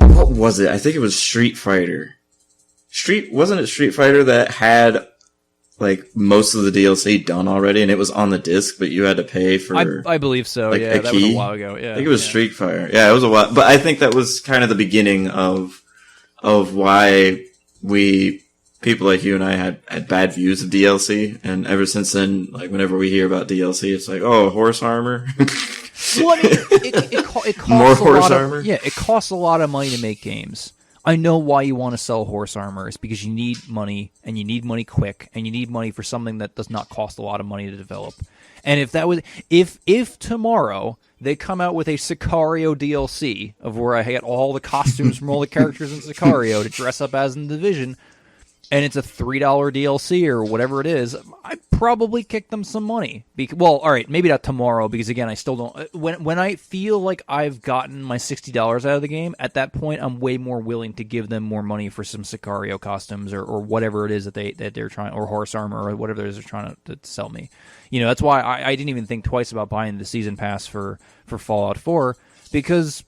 What was it? I think it was Street Fighter. Wasn't it Street Fighter that had like most of the DLC done already, and it was on the disc, but you had to pay for. I believe so. like, Yeah, a that key. was a while ago. Yeah, I think it was Street Fighter. Yeah, it was a while, but I think that was kind of the beginning of why people like you and I had bad views of DLC, and ever since then, like whenever we hear about DLC, it's like, oh, horse armor. Well, I mean, it costs More horse armor. It costs a lot of money to make games. I know why you want to sell horse armor. It's because you need money, and you need money quick, and you need money for something that does not cost a lot of money to develop. And if tomorrow they come out with a Sicario DLC of where I get all the costumes from all the characters in Sicario to dress up as in Division, and it's a $3 DLC or whatever it is, I'd probably kick them some money. Well, all right, maybe not tomorrow, because again, I still don't. When I feel like I've gotten my $60 out of the game, at that point, I'm way more willing to give them more money for some Sicario costumes or whatever it is that they're trying, or horse armor or whatever it is they're trying to sell me. You know, that's why I didn't even think twice about buying the season pass for Fallout 4, because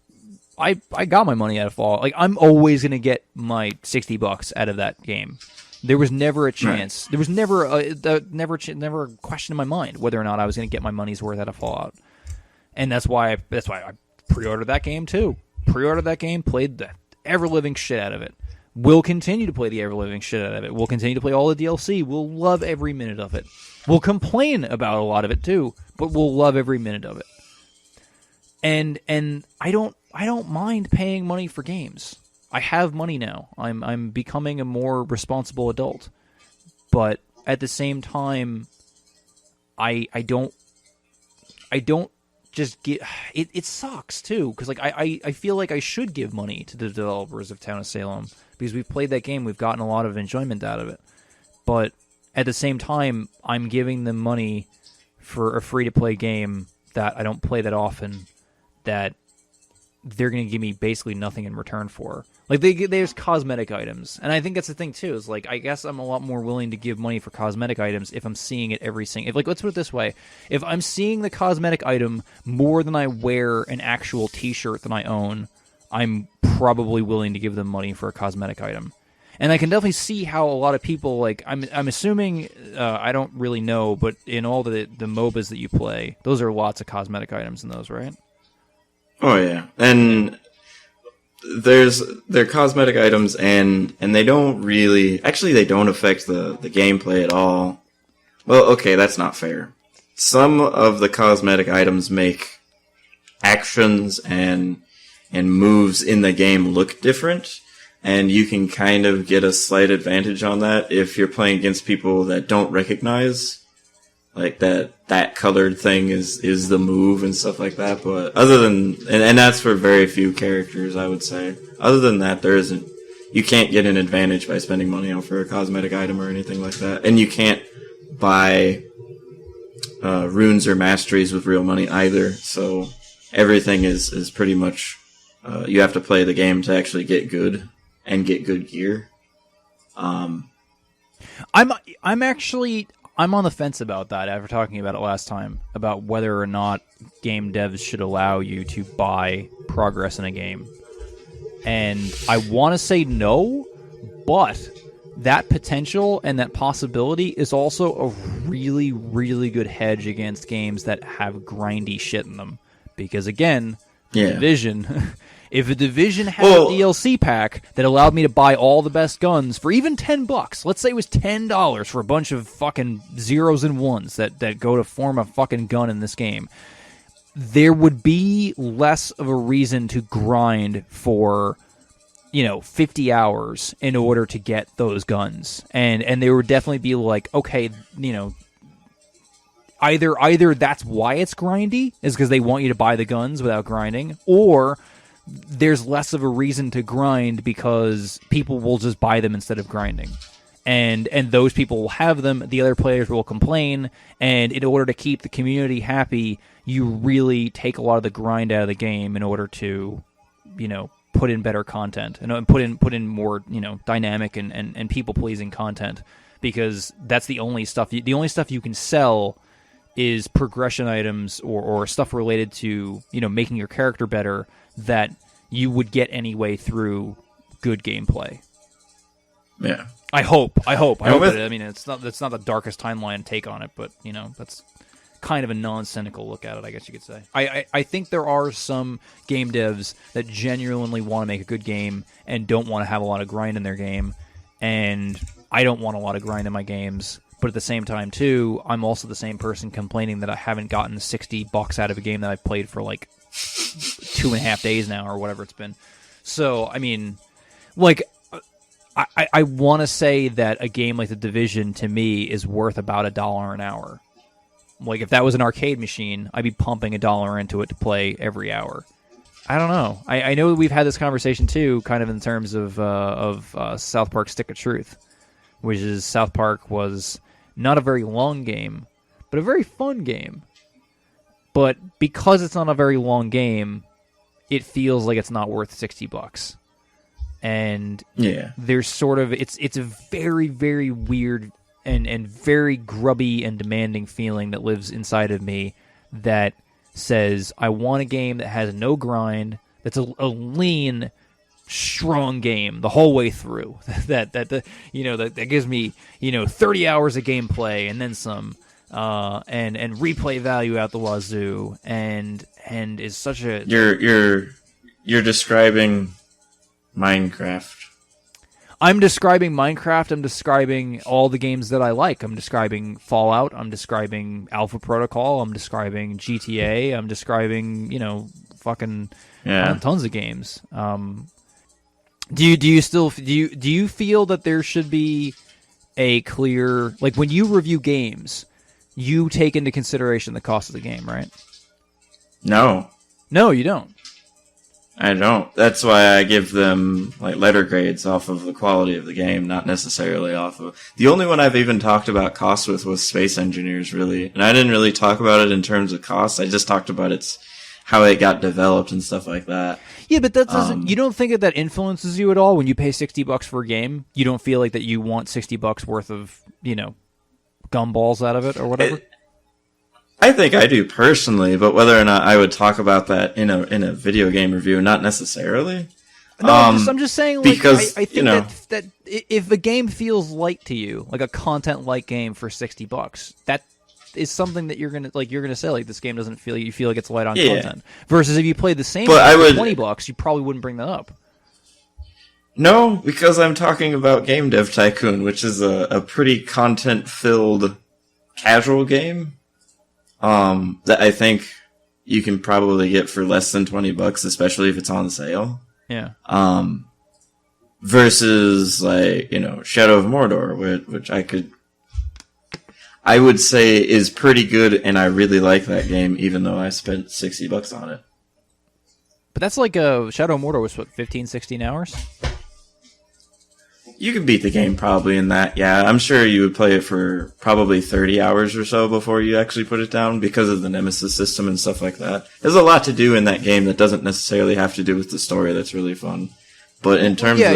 I got my money out of Fallout. Like, I'm always going to get my $60 out of that game. There was never a chance. Right. There was never a question in my mind whether or not I was going to get my money's worth out of Fallout. And that's why I pre-ordered that game too. Pre-ordered that game, played the ever-living shit out of it. We'll continue to play the ever-living shit out of it. We'll continue to play all the DLC. We'll love every minute of it. We'll complain about a lot of it too, but we'll love every minute of it. And I don't mind paying money for games. I have money now. I'm becoming a more responsible adult. But at the same time, I don't just get it sucks too, because like I feel like I should give money to the developers of Town of Salem, because we've played that game, we've gotten a lot of enjoyment out of it. But at the same time, I'm giving them money for a free-to-play game that I don't play that often, that they're going to give me basically nothing in return for. Like, there's cosmetic items, and I think that's the thing too. Is like, I guess I'm a lot more willing to give money for cosmetic items if I'm seeing it every single. Like, let's put it this way: if I'm seeing the cosmetic item more than I wear an actual T-shirt that I own, I'm probably willing to give them money for a cosmetic item. And I can definitely see how a lot of people, like, I'm assuming, I don't really know, but in all the MOBAs that you play, those are lots of cosmetic items in those, right? Oh yeah, and they're cosmetic items, and they don't really, actually they don't affect the gameplay at all. Well, okay, that's not fair. Some of the cosmetic items make actions and moves in the game look different, and you can kind of get a slight advantage on that if you're playing against people that don't recognize like that colored thing is the move and stuff like that. But other than, and that's for very few characters, I would say. Other than that, you can't get an advantage by spending money on for a cosmetic item or anything like that. And you can't buy runes or masteries with real money either. So everything is pretty much, you have to play the game to actually get good and get good gear. I'm on the fence about that after talking about it last time, about whether or not game devs should allow you to buy progress in a game. And I want to say no, but that potential and that possibility is also a really, really good hedge against games that have grindy shit in them. Because again, Division... If a Division had a DLC pack that allowed me to buy all the best guns for even $10, let's say it was $10 for a bunch of fucking zeros and ones that go to form a fucking gun in this game, there would be less of a reason to grind for, 50 hours in order to get those guns. And there would definitely be like, okay, either that's why it's grindy, is because they want you to buy the guns without grinding, or there's less of a reason to grind because people will just buy them instead of grinding. And those people will have them, the other players will complain, and in order to keep the community happy, you really take a lot of the grind out of the game in order to, put in better content and put in more, dynamic and people-pleasing content, because that's the only stuff you can sell is progression items or stuff related to, making your character better that you would get anyway through good gameplay. Yeah. I hope with- that, I mean, that's not the darkest timeline take on it, but that's kind of a non-cynical look at it, I guess you could say. I think there are some game devs that genuinely want to make a good game and don't want to have a lot of grind in their game, and I don't want a lot of grind in my games. But at the same time, too, I'm also the same person complaining that I haven't gotten $60 out of a game that I've played for like 2.5 days now or whatever it's been. So, I mean, like, I want to say that a game like The Division, to me, is worth about $1 an hour. Like, if that was an arcade machine, I'd be pumping $1 into it to play every hour. I don't know. I know that we've had this conversation, too, kind of in terms of South Park Stick of Truth, which is South Park was not a very long game, but a very fun game. But because it's not a very long game, it feels like it's not worth $60. And there's sort of it's a very, very weird and very grubby and demanding feeling that lives inside of me that says I want a game that has no grind, that's a lean, strong game the whole way through. that gives me 30 hours of gameplay and then some, and replay value out the wazoo, and is such a you're describing Minecraft. I'm describing Minecraft. I'm describing all the games that I like. I'm describing Fallout. I'm describing Alpha Protocol. I'm describing GTA. I'm describing fucking tons of games. Do you feel that there should be a clear, like, when you review games, you take into consideration the cost of the game, right? No, you don't. I don't. That's why I give them like letter grades off of the quality of the game, not necessarily off of. The only one I've even talked about cost with was Space Engineers, really, and I didn't really talk about it in terms of cost. I just talked about how it got developed and stuff like that. Yeah, but that doesn't. You don't think that influences you at all when you pay $60 for a game? You don't feel like that you want $60 worth of gumballs out of it or whatever. I think I do personally, but whether or not I would talk about that in a video game review, not necessarily. No, I'm just saying, like, because I think that if a game feels light to you, like a content-light game for $60, that is something that you're gonna say, like, this game doesn't feel, you feel like it's light on content. Versus if you played the same game for $20, you probably wouldn't bring that up. No, because I'm talking about Game Dev Tycoon, which is a pretty content-filled casual game. That I think you can probably get for less than $20, especially if it's on sale. Yeah. Versus like, Shadow of Mordor, which I would say is pretty good, and I really like that game, even though I spent $60 on it. But that's like Shadow of Mordor was what, 15, 16 hours? You could beat the game probably in that, yeah. I'm sure you would play it for probably 30 hours or so before you actually put it down because of the Nemesis system and stuff like that. There's a lot to do in that game that doesn't necessarily have to do with the story that's really fun. But in terms of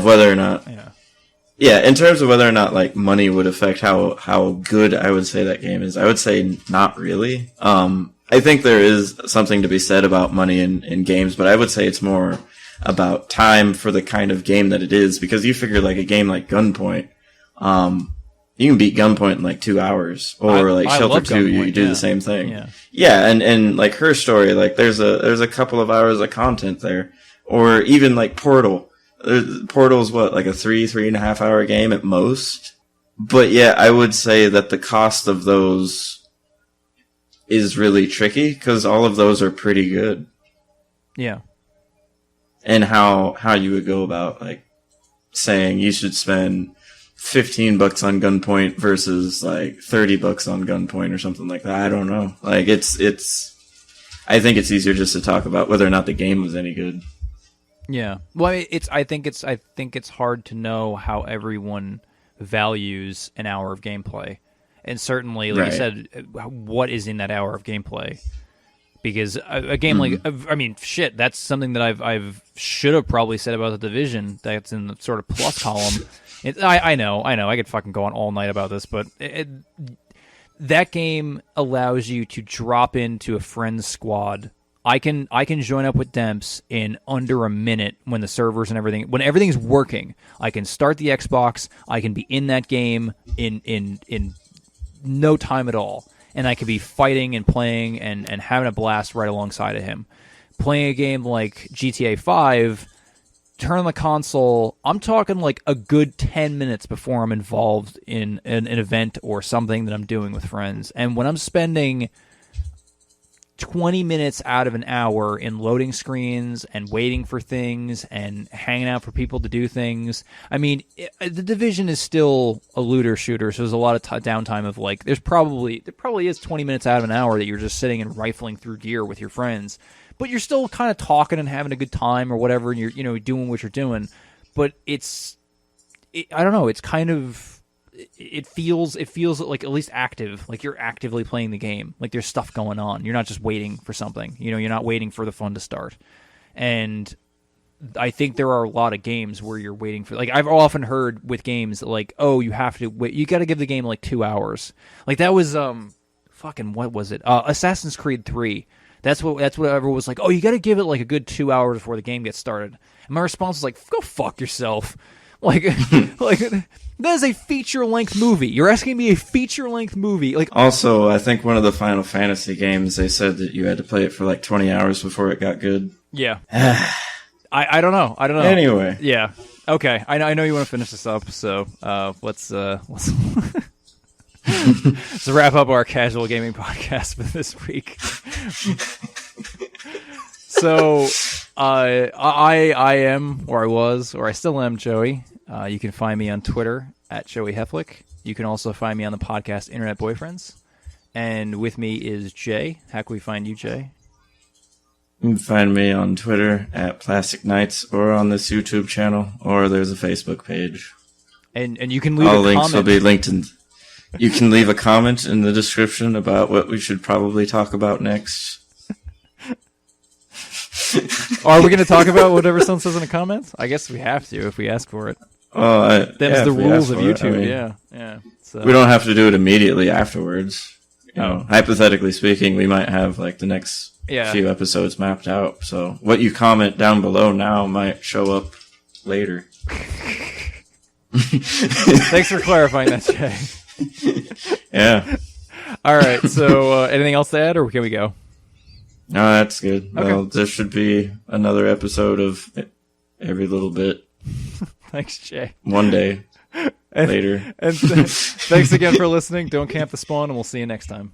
whether or not... in terms of whether or not like money would affect how good I would say that game is, I would say not really. I think there is something to be said about money in games, but I would say it's more about time for the kind of game that it is, because you figure like a game like Gunpoint, you can beat Gunpoint in like 2 hours, or like Shelter 2, you do the same thing. Yeah, and like Her Story, like there's a couple of hours of content there, or even like Portal. Portal's what, like a 3.5 hour game at most. But yeah, I would say that the cost of those is really tricky, because all of those are pretty good. Yeah. And how you would go about like saying you should spend $15 on Gunpoint versus like $30 on Gunpoint or something like that. I don't know. Like it's I think it's easier just to talk about whether or not the game was any good. Yeah. Well, I think it's hard to know how everyone values an hour of gameplay. And certainly, like you said, what is in that hour of gameplay? Because a game like, I mean, shit, that's something that I've should have probably said about The Division. That's in the sort of plus column. I know. I could fucking go on all night about this, but that game allows you to drop into a friend's squad I can join up with Demps in under a minute when the servers and when everything's working. I can start the Xbox. I can be in that game in no time at all, and I could be fighting and playing and having a blast right alongside of him. Playing a game like GTA 5, turn on the console, I'm talking like a good 10 minutes before I'm involved in an event or something that I'm doing with friends. And when I'm spending 20 minutes out of an hour in loading screens and waiting for things and hanging out for people to do things. I mean, the Division is still a looter shooter, so there's a lot of downtime of like, there probably is 20 minutes out of an hour that you're just sitting and rifling through gear with your friends, but you're still kind of talking and having a good time or whatever, and you're doing what you're doing. But I don't know, it's kind of, it feels like at least active, like you're actively playing the game, like there's stuff going on. You're not just waiting for something, you're not waiting for the fun to start. And I think there are a lot of games where you're waiting for, like I've often heard with games that like, oh, you have to wait, you got to give the game like 2 hours. Like that was what was it? Assassin's Creed 3. That's what everyone was like, oh, you got to give it like a good 2 hours before the game gets started. And my response was like, go fuck yourself. Like that is a feature-length movie. You're asking me a feature-length movie. Like, also, I think one of the Final Fantasy games, they said that you had to play it for like 20 hours before it got good. Yeah. I don't know. Anyway. Yeah. Okay. I know you want to finish this up, so let's let's wrap up our casual gaming podcast for this week. So, I am, or I was, or I still am, Joey. You can find me on Twitter at Joey Heflick. You can also find me on the podcast Internet Boyfriends. And with me is Jay. How can we find you, Jay? You can find me on Twitter at Plastic Nights, or on this YouTube channel, or there's a Facebook page. And you can leave all a comment. links will be linked in. You can leave a comment in the description about what we should probably talk about next. Are we going to talk about whatever someone says in the comments? I guess we have to if we ask for it. Them's the rules of YouTube. I mean, yeah. So. We don't have to do it immediately afterwards. Hypothetically speaking, we might have like the next few episodes mapped out. So what you comment down below now might show up later. Thanks for clarifying that, Jay. Yeah. All right. So anything else to add, or can we go? No, that's good. Okay. Well, there should be another episode of every little bit. Thanks, Jay. One day later. And thanks again for listening. Don't camp the spawn, and we'll see you next time.